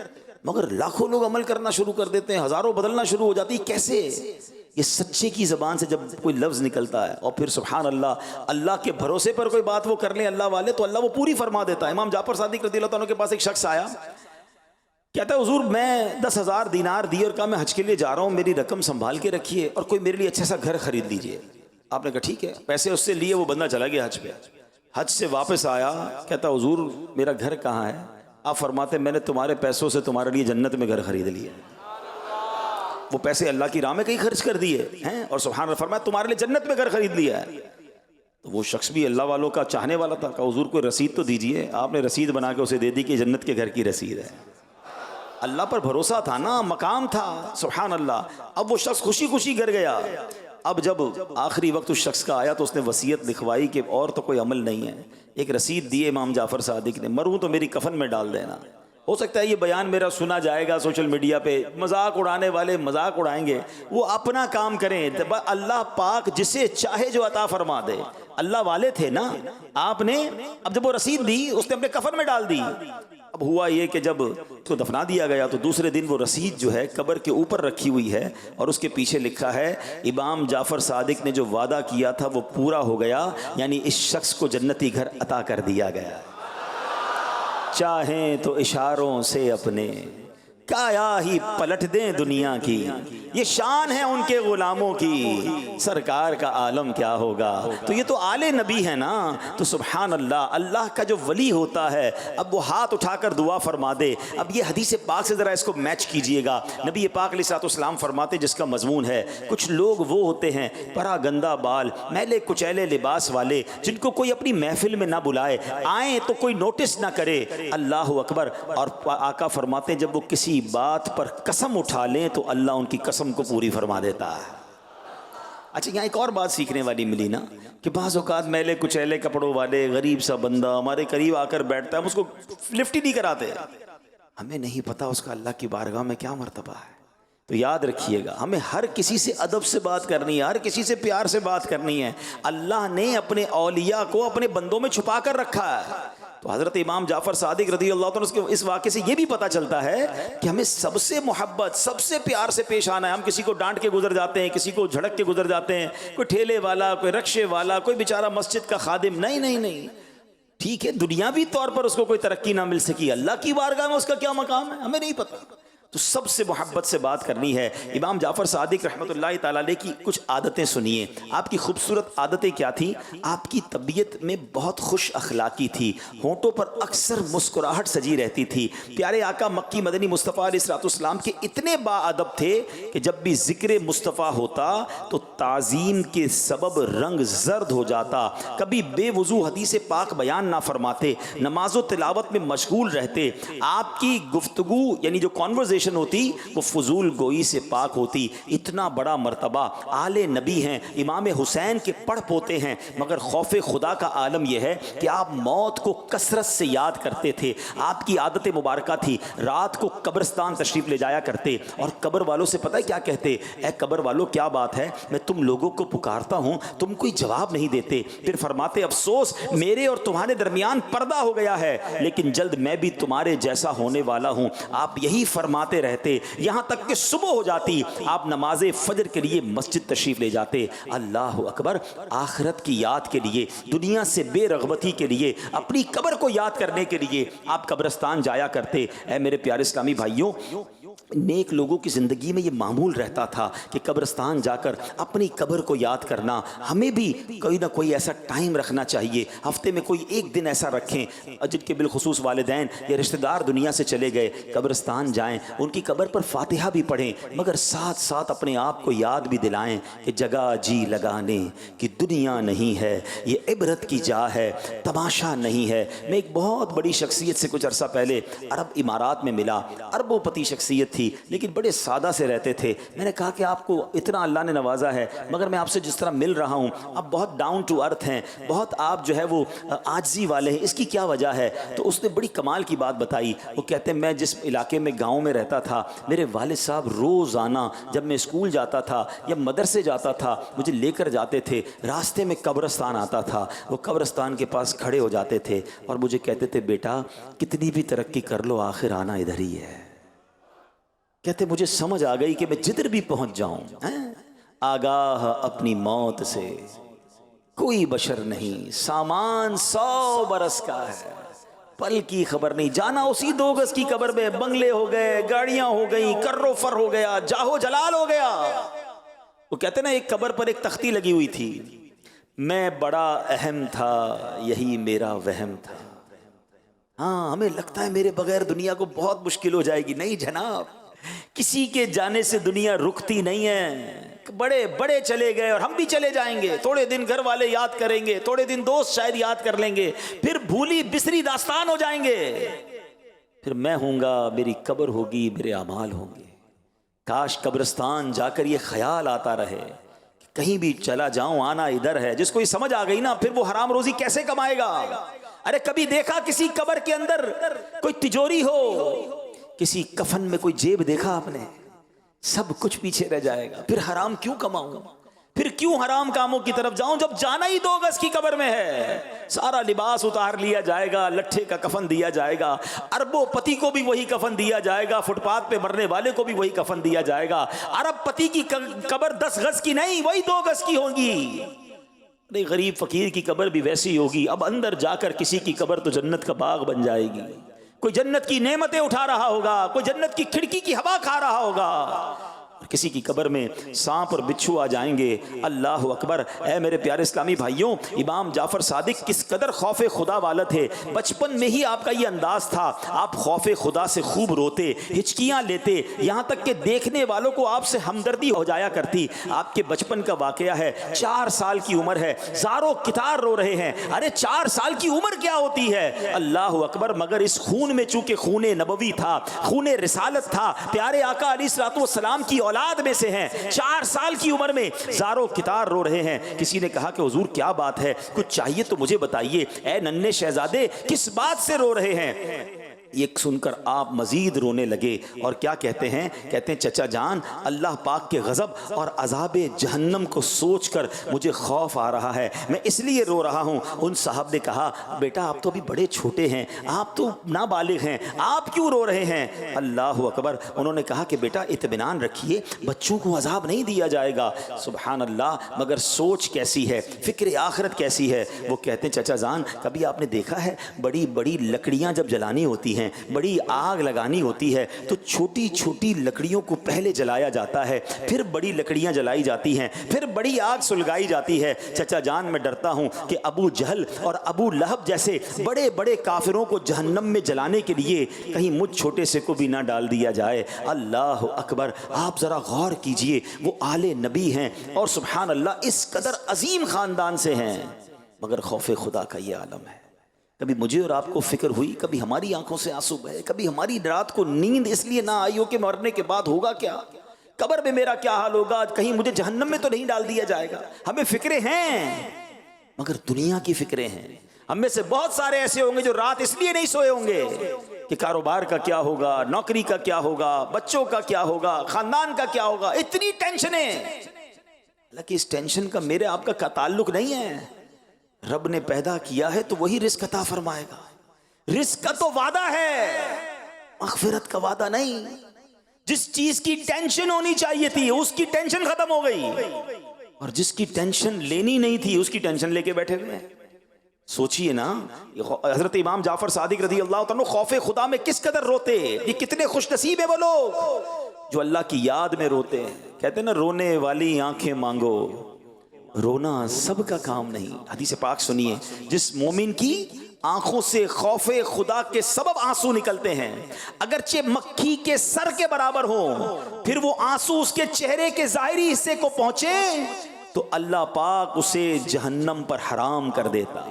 مگر لاکھوں لوگ عمل کرنا شروع کر دیتے ہیں، ہزاروں بدلنا شروع ہو جاتی. کیسے؟ یہ سچے کی زبان سے جب کوئی لفظ نکلتا ہے اور پھر سبحان اللہ، اللہ کے بھروسے پر کوئی بات وہ کر لیں اللہ والے، تو اللہ وہ پوری فرما دیتا ہے. امام جعفر صادق رضی اللہ عنہ کے پاس ایک شخص آیا، کہتا ہے حضور میں 10,000 دینار دیے اور کہا میں حج کے لیے جا رہا ہوں، میری رقم سنبھال کے رکھیے اور کوئی میرے لیے اچھا سا گھر خرید لیجئے. آپ نے کہا ٹھیک ہے. پیسے اس سے لیے، وہ بندہ چلا گیا حج پہ. حج سے واپس آیا، کہتا حضور میرا گھر کہاں ہے؟ آپ فرماتے میں نے تمہارے پیسوں سے تمہارے لیے جنت میں گھر خرید لیے. وہ پیسے اللہ کی راہ میں کہیں خرچ کر دیے ہیں اور سبحان اللہ فرمایا تمہارے لیے جنت میں گھر خرید لیا ہے. تو وہ شخص بھی اللہ والوں کا چاہنے والا تھا، کہا حضور کوئی رسید تو دیجئے. آپ نے رسید بنا کے اسے دے دی کہ جنت کے گھر کی رسید ہے. اللہ پر بھروسہ تھا نا، مقام تھا، سبحان اللہ. اب وہ شخص خوشی خوشی گھر گیا. اب جب آخری وقت اس شخص کا آیا تو اس نے وصیت لکھوائی کہ اور تو کوئی عمل نہیں ہے. ایک رسید دیے امام جعفر صادق نے، مروں تو میری کفن میں ڈال دینا. ہو سکتا ہے یہ بیان میرا سنا جائے گا سوشل میڈیا پہ، مذاق اڑانے والے مذاق اڑائیں گے، وہ اپنا کام کریں. اللہ پاک جسے چاہے جو عطا فرما دے. اللہ والے تھے نا آپ نے. اب جب وہ رسید دی اس نے اپنے کفن میں ڈال دی. اب ہوا یہ کہ جب اس کو دفنا دیا گیا تو دوسرے دن وہ رسید جو ہے قبر کے اوپر رکھی ہوئی ہے اور اس کے پیچھے لکھا ہے امام جعفر صادق نے جو وعدہ کیا تھا وہ پورا ہو گیا، یعنی اس شخص کو جنتی گھر عطا کر دیا گیا. چاہیں تو اشاروں سے اپنے کایا ہی پلٹ دیں دنیا کی، یہ شان ہے ان کے غلاموں کی، سرکار کا عالم کیا ہوگا. تو یہ تو آل نبی ہے نا. تو سبحان اللہ، اللہ کا جو ولی ہوتا ہے اب وہ ہاتھ اٹھا کر دعا فرما دے. اب یہ حدیث پاک سے ذرا اس کو میچ کیجئے گا. نبی پاک علیہ السلام فرماتے جس کا مضمون ہے کچھ لوگ وہ ہوتے ہیں پرا گندہ بال، میلے کچیلے لباس والے، جن کو کوئی اپنی محفل میں نہ بلائے، آئیں تو کوئی نوٹس نہ کرے. اللہ اکبر. اور آقا فرماتے ہیں جب وہ کسی بات پر قسم اٹھا لیں تو اللہ ان کی قسم کو پوری فرما دیتا ہے. اچھا یہاں ایک اور بات سیکھنے والی ملی نا کہ بعض اوقات میلے کچیلے کپڑوں والے غریب سا بندہ ہمارے قریب آ کر بیٹھتا ہے، ہم اس کو لفٹ ہی نہیں کراتے. ہمیں نہیں پتا اس کا اللہ کی بارگاہ میں کیا مرتبہ ہے. تو یاد رکھیے گا ہمیں ہر کسی سے ادب سے بات کرنی ہے، ہر کسی سے پیار سے بات کرنی ہے. اللہ نے اپنے اولیاء کو اپنے بندوں میں چھپا کر رکھا ہے. تو حضرت امام جعفر صادق رضی اللہ عنہ اس واقعے سے یہ بھی پتہ چلتا ہے کہ ہمیں سب سے محبت، سب سے پیار سے پیش آنا ہے. ہم کسی کو ڈانٹ کے گزر جاتے ہیں، کسی کو جھڑک کے گزر جاتے ہیں، کوئی ٹھیلے والا، کوئی رکشے والا، کوئی بیچارہ مسجد کا خادم. نہیں نہیں نہیں، ٹھیک ہے دنیاوی طور پر اس کو کوئی ترقی نہ مل سکی، اللہ کی بارگاہ میں اس کا کیا مقام ہے ہمیں نہیں پتہ. تو سب سے محبت سے بات کرنی ہے. امام جعفر صادق رحمۃ اللہ تعالی علیہ کی کچھ عادتیں سنیے. آپ کی خوبصورت عادتیں کیا تھیں؟ آپ کی طبیعت میں بہت خوش اخلاقی تھی، ہونٹوں پر اکثر مسکراہٹ سجی رہتی تھی. پیارے آقا مکی مدنی مصطفیٰ علیہ السلام کے اتنے با ادب تھے کہ جب بھی ذکر مصطفیٰ ہوتا تو تعظیم کے سبب رنگ زرد ہو جاتا. کبھی بے وضو حدیث پاک بیان نہ فرماتے، نماز و تلاوت میں مشغول رہتے. آپ کی گفتگو یعنی جو کانورزیشن ہوتی وہ فضول گوئی سے پاک ہوتی. اتنا بڑا مرتبہ، آل نبی ہیں، امام حسین کے پڑھ پوتے ہیں، مگر خوف خدا کا عالم یہ ہے کہ آپ موت کو کثرت سے یاد کرتے تھے. آپ کی عادت مبارکہ تھی رات کو قبرستان تشریف لے جایا کرتے اور قبر والوں سے پتہ ہے کیا کہتے؟ اے قبر والوں کیا بات ہے، میں تم لوگوں کو پکارتا ہوں تم کوئی جواب نہیں دیتے. پھر فرماتے افسوس میرے اور تمہارے درمیان پردہ ہو گیا ہے، لیکن جلد میں بھی تمہارے جیسا ہونے والا ہوں. آپ یہی فرماتے رہتے یہاں تک کہ صبح ہو جاتی. آپ نماز فجر کے لیے مسجد تشریف لے جاتے. اللہ اکبر. آخرت کی یاد کے لیے، دنیا سے بے رغبتی کے لیے، اپنی قبر کو یاد کرنے کے لیے آپ قبرستان جایا کرتے. اے میرے پیارے اسلامی بھائیوں، نیک لوگوں کی زندگی میں یہ معمول رہتا تھا کہ قبرستان جا کر اپنی قبر کو یاد کرنا. ہمیں بھی کوئی نہ کوئی ایسا ٹائم رکھنا چاہیے، ہفتے میں کوئی ایک دن ایسا رکھیں جن کے بالخصوص والدین یا رشتہ دار دنیا سے چلے گئے، قبرستان جائیں، ان کی قبر پر فاتحہ بھی پڑھیں، مگر ساتھ ساتھ اپنے آپ کو یاد بھی دلائیں کہ جگہ جی لگانے کی دنیا نہیں ہے، یہ عبرت کی جا ہے، تماشا نہیں ہے. میں ایک بہت بڑی شخصیت سے کچھ عرصہ پہلے عرب امارات میں ملا. اربوں پتی شخصیت تھی. تھی لیکن بڑے سادہ سے رہتے تھے. میں نے کہا کہ آپ کو اتنا اللہ نے نوازا ہے مگر میں آپ سے جس طرح مل رہا ہوں آپ بہت ڈاؤن ٹو ارتھ ہیں, بہت آپ جو ہے وہ عاجزی والے ہیں, اس کی کیا وجہ ہے؟ تو اس نے بڑی کمال کی بات بتائی. وہ کہتے ہیں میں جس علاقے میں گاؤں میں رہتا تھا میرے والد صاحب روزانہ جب میں اسکول جاتا تھا یا مدرسے جاتا تھا مجھے لے کر جاتے تھے, راستے میں قبرستان آتا تھا, وہ قبرستان کے پاس کھڑے ہو جاتے تھے اور مجھے کہتے تھے بیٹا کتنی بھی ترقی کر لو آخر آنا ادھر ہی ہے. کہتے مجھے سمجھ آ گئی کہ میں جدھر بھی پہنچ جاؤں آگاہ اپنی موت سے کوئی بشر نہیں, سامان 100 برس کا ہے, پل کی خبر نہیں, جانا اسی 2 گز کی قبر میں, بنگلے ہو گئے, گاڑیاں ہو گئی, کرو فر ہو گیا, جاہو جلال ہو گیا. وہ کہتے نا ایک قبر پر ایک تختی لگی ہوئی تھی, میں بڑا اہم تھا یہی میرا وہم تھا. ہاں ہمیں لگتا ہے میرے بغیر دنیا کو بہت مشکل ہو جائے گی, نہیں جناب, کسی کے جانے سے دنیا رکتی نہیں ہے. بڑے بڑے چلے گئے اور ہم بھی چلے جائیں گے, تھوڑے دن گھر والے یاد کریں گے, تھوڑے دن دوست شاید یاد کر لیں گے, پھر بھولی بسری داستان ہو جائیں گے, پھر میں ہوں گا, میری قبر ہوگی, میرے اعمال ہوں گے. کاش قبرستان جا کر یہ خیال آتا رہے کہ کہیں بھی چلا جاؤں آنا ادھر ہے. جس کو یہ سمجھ آ گئی نا پھر وہ حرام روزی کیسے کمائے گا؟ ارے کبھی دیکھا کسی قبر کے اندر کوئی تجوری ہو, کسی کفن میں کوئی جیب دیکھا آپ نے؟ سب کچھ پیچھے رہ جائے گا. پھر حرام کیوں کماؤں, پھر کیوں حرام کاموں کی طرف جاؤں جب جانا ہی 2 گز کی قبر میں ہے. سارا لباس اتار لیا جائے گا, لٹھے کا کفن دیا جائے گا, اربوں پتی کو بھی وہی کفن دیا جائے گا, فٹ پاتھ پہ مرنے والے کو بھی وہی کفن دیا جائے گا. ارب پتی کی قبر 10 گز کی نہیں, وہی 2 گز کی ہوگی. نہیں, غریب فقیر کی قبر بھی ویسی ہوگی. اب اندر جا کر کسی کی قبر تو جنت کا باغ بن جائے گی. کوئی جنت کی نعمتیں اٹھا رہا ہوگا, کوئی جنت کی کھڑکی کی ہوا کھا رہا ہوگا, کسی کی قبر میں سانپ اور بچھو آ جائیں گے. اللہ اکبر. اے میرے پیارے اسلامی بھائیوں, امام جعفر صادق کس قدر خوف خدا والا تھے. بچپن میں ہی آپ کا یہ انداز تھا, آپ خوف خدا سے خوب روتے, ہچکیاں لیتے, یہاں تک کہ دیکھنے والوں کو آپ سے ہمدردی ہو جایا کرتی. آپ کے بچپن کا واقعہ ہے, 4 سال کی عمر ہے, زاروں کتار رو رہے ہیں. ارے 4 سال کی عمر کیا ہوتی ہے, اللہ اکبر, مگر اس خون میں چونکہ خون نبوی تھا, خون رسالت تھا, پیارے آقا علیہ الصلوۃ والسلام کی اولاد میں سے ہیں, 4 سال کی عمر میں زاروں کتار رو رہے ہیں. کسی نے کہا کہ حضور کیا بات ہے, کچھ چاہیے تو مجھے بتائیے, اے ننھے شہزادے کس بات سے رو رہے ہیں؟ یہ سن کر آپ مزید رونے لگے اور کیا کہتے ہیں, کہتے ہیں چچا جان اللہ پاک کے غضب اور عذاب جہنم کو سوچ کر مجھے خوف آ رہا ہے, میں اس لیے رو رہا ہوں. ان صاحب نے کہا بیٹا آپ تو ابھی بڑے چھوٹے ہیں, آپ تو نابالغ ہیں, آپ کیوں رو رہے ہیں؟ اللہ اکبر. انہوں نے کہا کہ بیٹا اطمینان رکھیے, بچوں کو عذاب نہیں دیا جائے گا. سبحان اللہ, مگر سوچ کیسی ہے, فکر آخرت کیسی ہے. وہ کہتے ہیں چچا جان کبھی آپ نے دیکھا ہے بڑی بڑی لکڑیاں جب جلانی ہوتی ہیں, بڑی آگ لگانی ہوتی ہے تو چھوٹی چھوٹی لکڑیوں کو پہلے جلایا جاتا ہے, پھر بڑی لکڑیاں جلائی جاتی ہیں, پھر بڑی آگ سلگائی جاتی ہے. چچا جان میں ڈرتا ہوں کہ ابو جہل اور ابو لہب جیسے بڑے بڑے کافروں کو جہنم میں جلانے کے لیے کہیں مجھ چھوٹے سے کو بھی نہ ڈال دیا جائے. اللہ اکبر. آپ ذرا غور کیجئے, وہ آل نبی ہیں اور سبحان اللہ اس قدر عظیم خاندان سے ہیں, مگر خوف خدا کا یہ عالم ہے. کبھی مجھے اور آپ کو فکر ہوئی, کبھی ہماری آنکھوں سے آنسو بہے, کبھی ہماری رات کو نیند اس لیے نہ آئی ہو کہ مرنے کے بعد ہوگا کیا, قبر میں میرا کیا حال ہوگا, کہیں مجھے جہنم میں تو نہیں ڈال دیا جائے گا. ہمیں فکریں ہیں مگر دنیا کی فکریں ہیں. ہم میں سے بہت سارے ایسے ہوں گے جو رات اس لیے نہیں سوئے ہوں گے کہ کاروبار کا کیا ہوگا, نوکری کا کیا ہوگا, بچوں کا کیا ہوگا, خاندان کا کیا ہوگا, اتنی ٹینشنیں. حالانکہ اس ٹینشن کا میرے آپ کا تعلق نہیں ہے. رب نے پیدا کیا ہے تو وہی رزق عطا فرمائے گا. رزق کا تو وعدہ ہے, مغفرت کا وعدہ نہیں. جس چیز کی ٹینشن ہونی چاہیے تھی اس کی ٹینشن ختم ہو گئی, اور جس کی ٹینشن لینی نہیں تھی اس کی ٹینشن لے کے بیٹھے ہوئے. سوچئے نا, حضرت امام جعفر صادق رضی اللہ تعالیٰ خوف خدا میں کس قدر روتے. یہ کتنے خوش نصیب ہیں وہ لوگ جو اللہ کی یاد میں روتے ہیں. کہتے ہیں نا رونے والی آنکھیں مانگو, رونا سب کا کام نہیں. حدیث پاک سنیے, جس مومن کی آنکھوں سے خوف خدا کے سبب آنسو نکلتے ہیں, اگرچہ مکھی کے سر کے برابر ہوں, پھر وہ آنسو اس کے چہرے کے ظاہری حصے کو پہنچے تو اللہ پاک اسے جہنم پر حرام کر دیتا.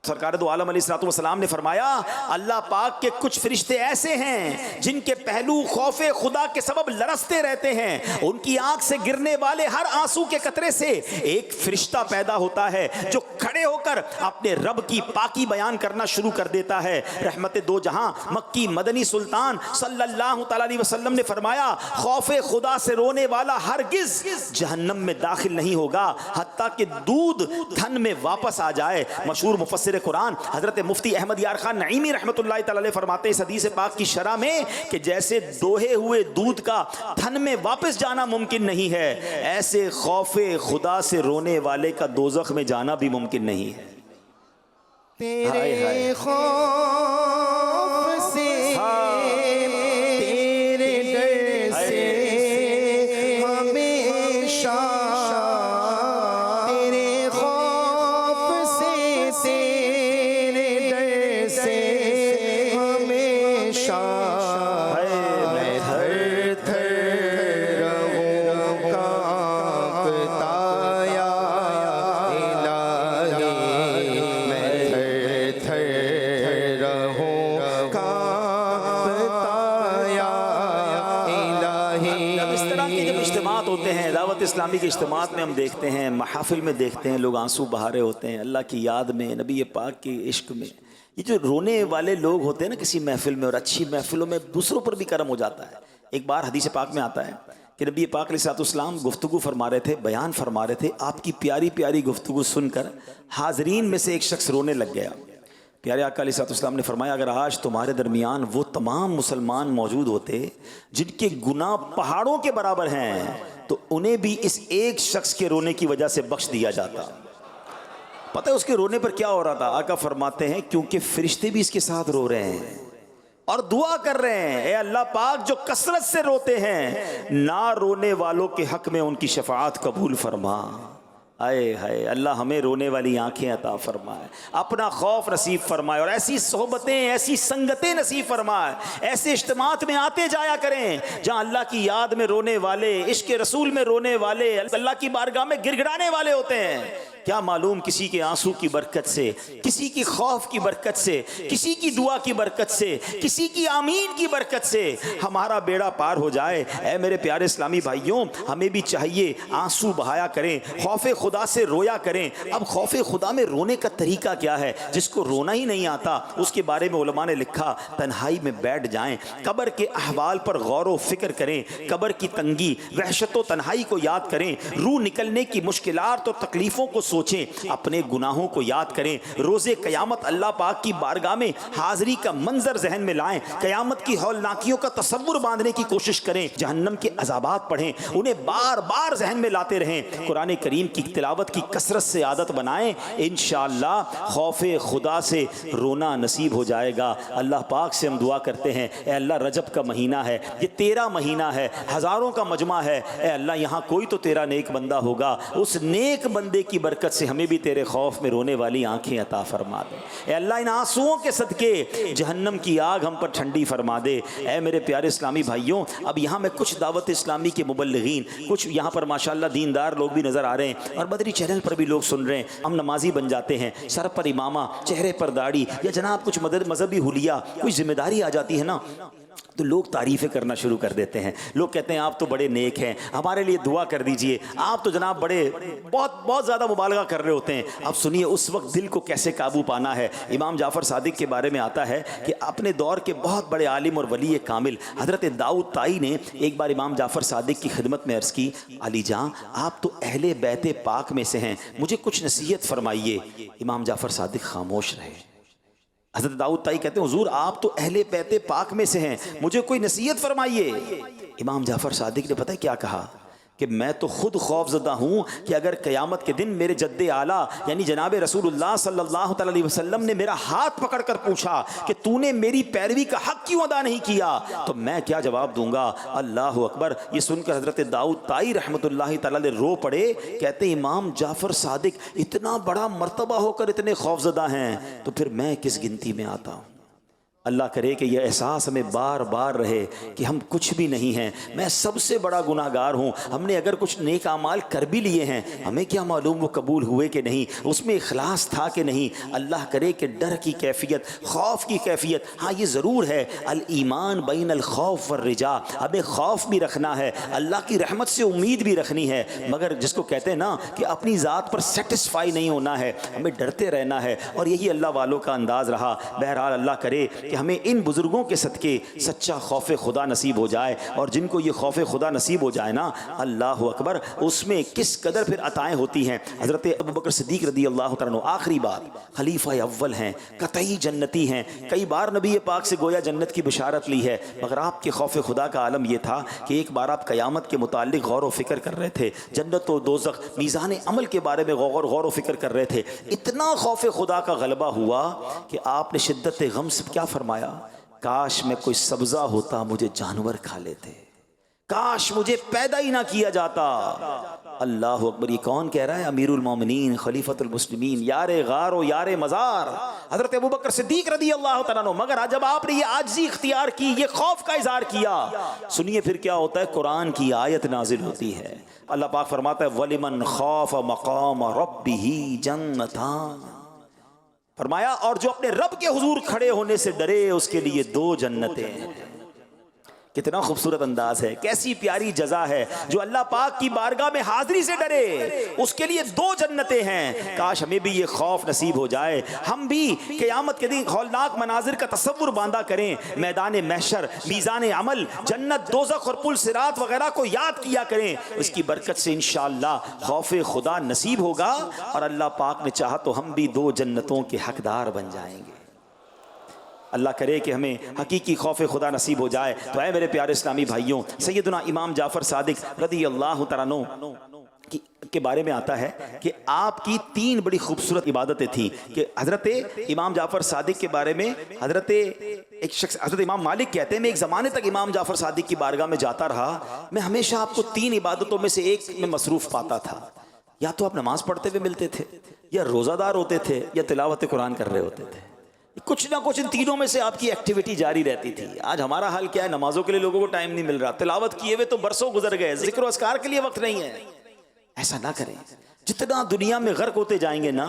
سرکار دو عالم علیہ الصلوۃ والسلام نے فرمایا اللہ پاک کے کچھ فرشتے ایسے ہیں جن کے پہلو خوف خدا کے سبب لرزتے رہتے ہیں، ان کی آنکھ سے گرنے والے ہر آنسو کے قطرے سے ایک فرشتہ پیدا ہوتا ہے جو کھڑے ہو کر اپنے رب کی پاکی بیان کرنا شروع کر دیتا ہے۔ رحمت دو جہاں مکی مدنی سلطان صلی اللہ تعالی علیہ وسلم نے فرمایا خوف خدا سے رونے والا ہرگز جہنم میں داخل نہیں ہوگا حتیٰ کہ دودھ تھن میں واپس آ جائے۔ مشہور مفسر قرآن حضرت مفتی احمد یار خان نعیمی رحمۃ اللہ تعالی علیہ فرماتے ہیں اس حدیث پاک کی شرح میں کہ جیسے دوہے ہوئے دودھ کا تھن میں واپس جانا ممکن نہیں ہے، ایسے خوف خدا سے رونے والے کا دوزخ میں جانا بھی ممکن نہیں ہے۔
تیرے خوف سے تیرے ڈر سے ہمیشہ، تیرے خوف سے تیرے ڈر سے ہمیشہ میں تھر تھر رہوں کانپتا یا الہی، میں تھر تھر رہوں کانپتا یا الہی۔
اب اس طرح کے جب اجتماعات ہوتے ہیں، دعوت اسلامی کے اجتماعات میں ہم دیکھتے ہیں، محافل میں دیکھتے ہیں لوگ آنسو بہا رہے ہوتے ہیں اللہ کی یاد میں، نبی پاک کے عشق میں۔ یہ جو رونے والے لوگ ہوتے ہیں نا کسی محفل میں، اور اچھی محفلوں میں دوسروں پر بھی کرم ہو جاتا ہے۔ ایک بار حدیث پاک میں آتا ہے کہ نبی پاک علیہ الصلوۃ والسلام گفتگو فرما رہے تھے، بیان فرما رہے تھے، آپ کی پیاری پیاری گفتگو سن کر حاضرین میں سے ایک شخص رونے لگ گیا۔ پیارے آقا علیہ الصلوۃ والسلام نے فرمایا اگر آج تمہارے درمیان وہ تمام مسلمان موجود ہوتے جن کے گناہ پہاڑوں کے برابر ہیں تو انہیں بھی اس ایک شخص کے رونے کی وجہ سے بخش دیا جاتا۔ پتہ ہے اس کے رونے پر کیا ہو رہا تھا؟ آقا فرماتے ہیں کیونکہ فرشتے بھی اس کے ساتھ رو رہے ہیں اور دعا کر رہے ہیں، اے اللہ پاک جو کثرت سے روتے ہیں نہ رونے والوں کے حق میں ان کی شفاعت قبول فرما۔ آئے ہائے اللہ ہمیں رونے والی آنکھیں عطا فرمائے، اپنا خوف نصیب فرمائے، اور ایسی صحبتیں ایسی سنگتیں نصیب فرمائے، ایسے اجتماعات میں آتے جایا کریں جہاں اللہ کی یاد میں رونے والے، عشق رسول میں رونے والے، اللہ کی بارگاہ میں گر گڑانے والے ہوتے ہیں۔ کیا معلوم کسی کے آنسو کی برکت سے، کسی کی خوف کی برکت سے، کسی کی دعا کی برکت سے، کسی کی آمین کی برکت سے ہمارا بیڑا پار ہو جائے۔ اے میرے پیارے اسلامی بھائیوں، ہمیں بھی چاہیے آنسو بہایا کریں، خوف خدا سے رویا کریں۔ اب خوف خدا میں رونے کا طریقہ کیا ہے؟ جس کو رونا ہی نہیں آتا اس کے بارے میں علماء نے لکھا تنہائی میں بیٹھ جائیں، قبر کے احوال پر غور و فکر کریں، قبر کی تنگی، وحشت و تنہائی کو یاد کریں، روح نکلنے کی مشکلات اور تکلیفوں کو سوچیں، اپنے گناہوں کو یاد کریں، روز قیامت اللہ پاک کی بارگاہ میں حاضری کا منظر ذہن میں لائیں، قیامت کی ہولناکیوں کا تصور باندھنے کی کوشش کریں، جہنم کے عذابات پڑھیں، انہیں بار بار ذہن میں لاتے رہیں، قرآن کریم کی تلاوت کی کثرت سے عادت بنائیں، انشاءاللہ خوف خدا سے رونا نصیب ہو جائے گا۔ اللہ پاک سے ہم دعا کرتے ہیں اے اللہ رجب کا مہینہ ہے، یہ تیرا مہینہ ہے، ہزاروں کا مجمع ہے، اے اللہ یہاں کوئی تو تیرا نیک بندہ ہوگا، اس نیک بندے کی برکت سے ہمیں بھی تیرے خوف میں رونے والی آنکھیں عطا فرما دے۔ اے اللہ ان آنسوؤں کے صدقے جہنم کی آگ ہم پر ٹھنڈی فرما دے۔ اے میرے پیارے اسلامی بھائیوں، اب یہاں میں کچھ دعوت اسلامی کے مبلغین، کچھ یہاں پر ماشاءاللہ دیندار لوگ بھی نظر آ رہے ہیں اور مدنی چینل پر بھی لوگ سن رہے ہیں، ہم نمازی بن جاتے ہیں، سر پر امامہ، چہرے پر داڑھی، یا جناب کچھ مذہبی حلیہ، کوئی ذمہ داری آ جاتی ہے نا تو لوگ تعریفیں کرنا شروع کر دیتے ہیں۔ لوگ کہتے ہیں آپ تو بڑے نیک ہیں، ہمارے لیے دعا کر دیجئے، آپ تو جناب بڑے بہت زیادہ مبالغہ کر رہے ہوتے ہیں۔ اب سنیے اس وقت دل کو کیسے قابو پانا ہے۔ امام جعفر صادق کے بارے میں آتا ہے کہ اپنے دور کے بہت بڑے عالم اور ولی کامل حضرت داؤد طائی نے ایک بار امام جعفر صادق کی خدمت میں عرض کی، علی جاں آپ تو اہل بیت پاک میں سے ہیں، مجھے کچھ نصیحت فرمائیے۔ امام جعفر صادق خاموش رہے۔ حضرت داؤد طائی کہتے ہیں حضور آپ تو اہل بیت پاک میں سے ہیں، مجھے کوئی نصیحت فرمائیے۔ امام جعفر صادق نے پتہ کیا کہا کہ میں تو خود خوف زدہ ہوں کہ اگر قیامت کے دن میرے جد اعلیٰ یعنی جناب رسول اللہ صلی اللہ تعالی علیہ وسلم نے میرا ہاتھ پکڑ کر پوچھا کہ تو نے میری پیروی کا حق کیوں ادا نہیں کیا تو میں کیا جواب دوں گا۔ اللہ اکبر۔ یہ سن کر حضرت داؤد طائی رحمۃ اللہ تعالی علیہ رو پڑے، کہتے امام جعفر صادق اتنا بڑا مرتبہ ہو کر اتنے خوف زدہ ہیں تو پھر میں کس گنتی میں آتا ہوں۔ اللہ کرے کہ یہ احساس ہمیں بار بار رہے کہ ہم کچھ بھی نہیں ہیں، میں سب سے بڑا گناہ گار ہوں، ہم نے اگر کچھ نیک اعمال کر بھی لیے ہیں ہمیں کیا معلوم وہ قبول ہوئے کہ نہیں، اس میں اخلاص تھا کہ نہیں۔ اللہ کرے کہ ڈر کی کیفیت، خوف کی کیفیت، ہاں یہ ضرور ہے، الایمان بین الخوف والرجاء، ہمیں خوف بھی رکھنا ہے، اللہ کی رحمت سے امید بھی رکھنی ہے، مگر جس کو کہتے ہیں نا کہ اپنی ذات پر سیٹسفائی نہیں ہونا ہے، ہمیں ڈرتے رہنا ہے، اور یہی اللہ والوں کا انداز رہا۔ بہرحال اللہ کرے کہ ہمیں ان بزرگوں کے صدقے سچا خوف خدا نصیب ہو جائے، اور جن کو یہ خوف خدا نصیب ہو جائے نا، اللہ اکبر، اس میں کس قدر پھر عطائیں ہوتی ہیں۔ حضرت ابوبکر صدیق رضی اللہ تعالیٰ عنہ آخری بات خلیفہ اول ہیں، قطعی جنتی ہیں، کئی بار نبی پاک سے گویا جنت کی بشارت لی ہے، مگر آپ کے خوف خدا کا عالم یہ تھا کہ ایک بار آپ قیامت کے متعلق غور و فکر کر رہے تھے، جنت و دوزخ، میزان عمل کے بارے میں غور و فکر کر رہے تھے، اتنا خوف خدا کا غلبہ ہوا کہ آپ نے شدت غم سے کیا فرمایا، کاش میں کوئی سبزہ ہوتا مجھے جانور کھا لیتے، کاش مجھے پیدا ہی نہ کیا جاتا۔ اللہ اکبر، یہ کون کہہ رہا ہے؟ امیر المومنین خلیفۃ المسلمین، یار غار و یار مزار حضرت ابوبکر صدیق رضی اللہ تعالیٰ عنہ۔ مگر جب آپ نے یہ عاجزی اختیار کی، یہ خوف کا اظہار کیا، سنیے پھر کیا ہوتا ہے، قرآن کی آیت نازل ہوتی ہے، اللہ پاک فرماتا ہے وَلِمَنْ خَافَ مَقَامَ رَبِّهِ جَنَّتَانِ، فرمایا اور جو اپنے رب کے حضور کھڑے ہونے سے ڈرے اس کے لیے 2 جنتیں ہیں۔ کتنا خوبصورت انداز ہے، کیسی پیاری جزا ہے، جو اللہ پاک کی بارگاہ میں حاضری سے ڈرے اس کے لیے 2 جنتیں ہیں۔ کاش ہمیں بھی یہ خوف نصیب ہو جائے، ہم بھی قیامت کے دن ہولناک مناظر کا تصور باندھا کریں، میدان محشر، میزان عمل، جنت، دوزخ اور پل صراط وغیرہ کو یاد کیا کریں، اس کی برکت سے انشاءاللہ خوف خدا نصیب ہوگا، اور اللہ پاک نے چاہا تو ہم بھی 2 جنتوں کے حقدار بن جائیں گے۔ اللہ کرے کہ ہمیں حقیقی خوف خدا نصیب ہو جائے۔ تو اے میرے پیارے اسلامی بھائیوں، سیدنا امام جعفر صادق رضی اللہ تعالیٰ عنہ کے بارے میں آتا ہے کہ آپ کی 3 بڑی خوبصورت عبادتیں تھیں، کہ حضرت امام جعفر صادق کے بارے میں ایک شخص حضرت امام مالک کہتے ہیں میں ایک زمانے تک امام جعفر صادق کی بارگاہ میں جاتا رہا، میں ہمیشہ آپ کو 3 عبادتوں میں سے ایک میں مصروف پاتا تھا، یا تو آپ نماز پڑھتے ہوئے ملتے تھے، یا روزہ دار ہوتے تھے، یا تلاوت قرآن کر رہے ہوتے تھے، کچھ نہ کچھ ان تینوں میں سے آپ کی ایکٹیویٹی جاری رہتی تھی۔ آج ہمارا حال کیا ہے، نمازوں کے لیے لوگوں کو ٹائم نہیں مل رہا، تلاوت کیے ہوئے تو برسوں گزر گئے، ذکر و اذکار کے لیے وقت نہیں ہے۔ ایسا نہ کریں، جتنا دنیا میں غرق ہوتے جائیں گے نا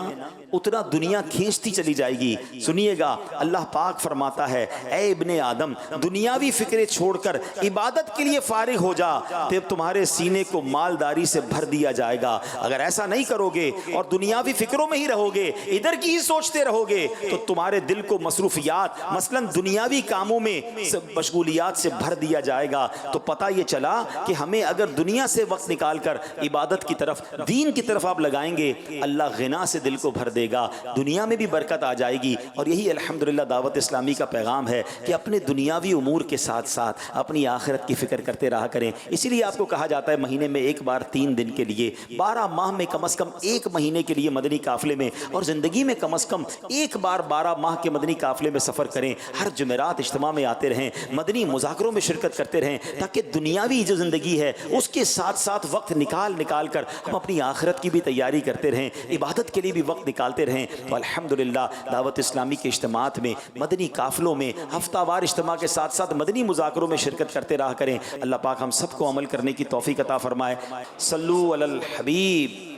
اتنا دنیا کھینچتی چلی جائے گی۔ سنیے گا، اللہ پاک فرماتا ہے اے ابن آدم، دنیاوی فکریں چھوڑ کر عبادت کے لیے فارغ ہو جا، تب تمہارے سینے کو مالداری سے بھر دیا جائے گا۔ اگر ایسا نہیں کرو گے اور دنیاوی فکروں میں ہی رہو گے، ادھر کی ہی سوچتے رہو گے، تو تمہارے دل کو مصروفیات مثلا دنیاوی کاموں میں مشغولیات سے بھر دیا جائے گا۔ تو پتہ یہ چلا کہ ہمیں اگر دنیا سے وقت نکال کر عبادت کی طرف، دین کی طرف آپ لگائیں گے، اللہ غنا سے دل کو بھر دے گا، دنیا میں بھی برکت آ جائے گی۔ اور یہی الحمدللہ دعوت اسلامی کا پیغام ہے کہ اپنے دنیاوی امور کے ساتھ ساتھ اپنی آخرت کی فکر کرتے رہا کریں۔ اسی لیے آپ کو کہا جاتا ہے مہینے میں ایک بار 3 دن کے لیے، 12 ماہ میں کم از کم 1 مہینے کے لیے مدنی قافلے میں، اور زندگی میں کم از کم ایک بار 12 ماہ کے مدنی قافلے میں سفر کریں، ہر جمعرات اجتماع میں آتے رہیں، مدنی مذاکروں میں شرکت کرتے رہیں، تاکہ دنیاوی جو زندگی ہے اس کے ساتھ ساتھ وقت نکال کر ہم اپنی آخرت کی بھی تیاری کرتے رہیں، عبادت کے لیے بھی وقت نکالتے رہیں۔ تو الحمدللہ دعوت اسلامی کے اجتماعات میں، مدنی قافلوں میں، ہفتہ وار اجتماع کے ساتھ ساتھ مدنی مذاکروں میں شرکت کرتے رہا کریں۔ اللہ پاک ہم سب کو عمل کرنے کی توفیق عطا فرمائے۔ صلو علی الحبیب۔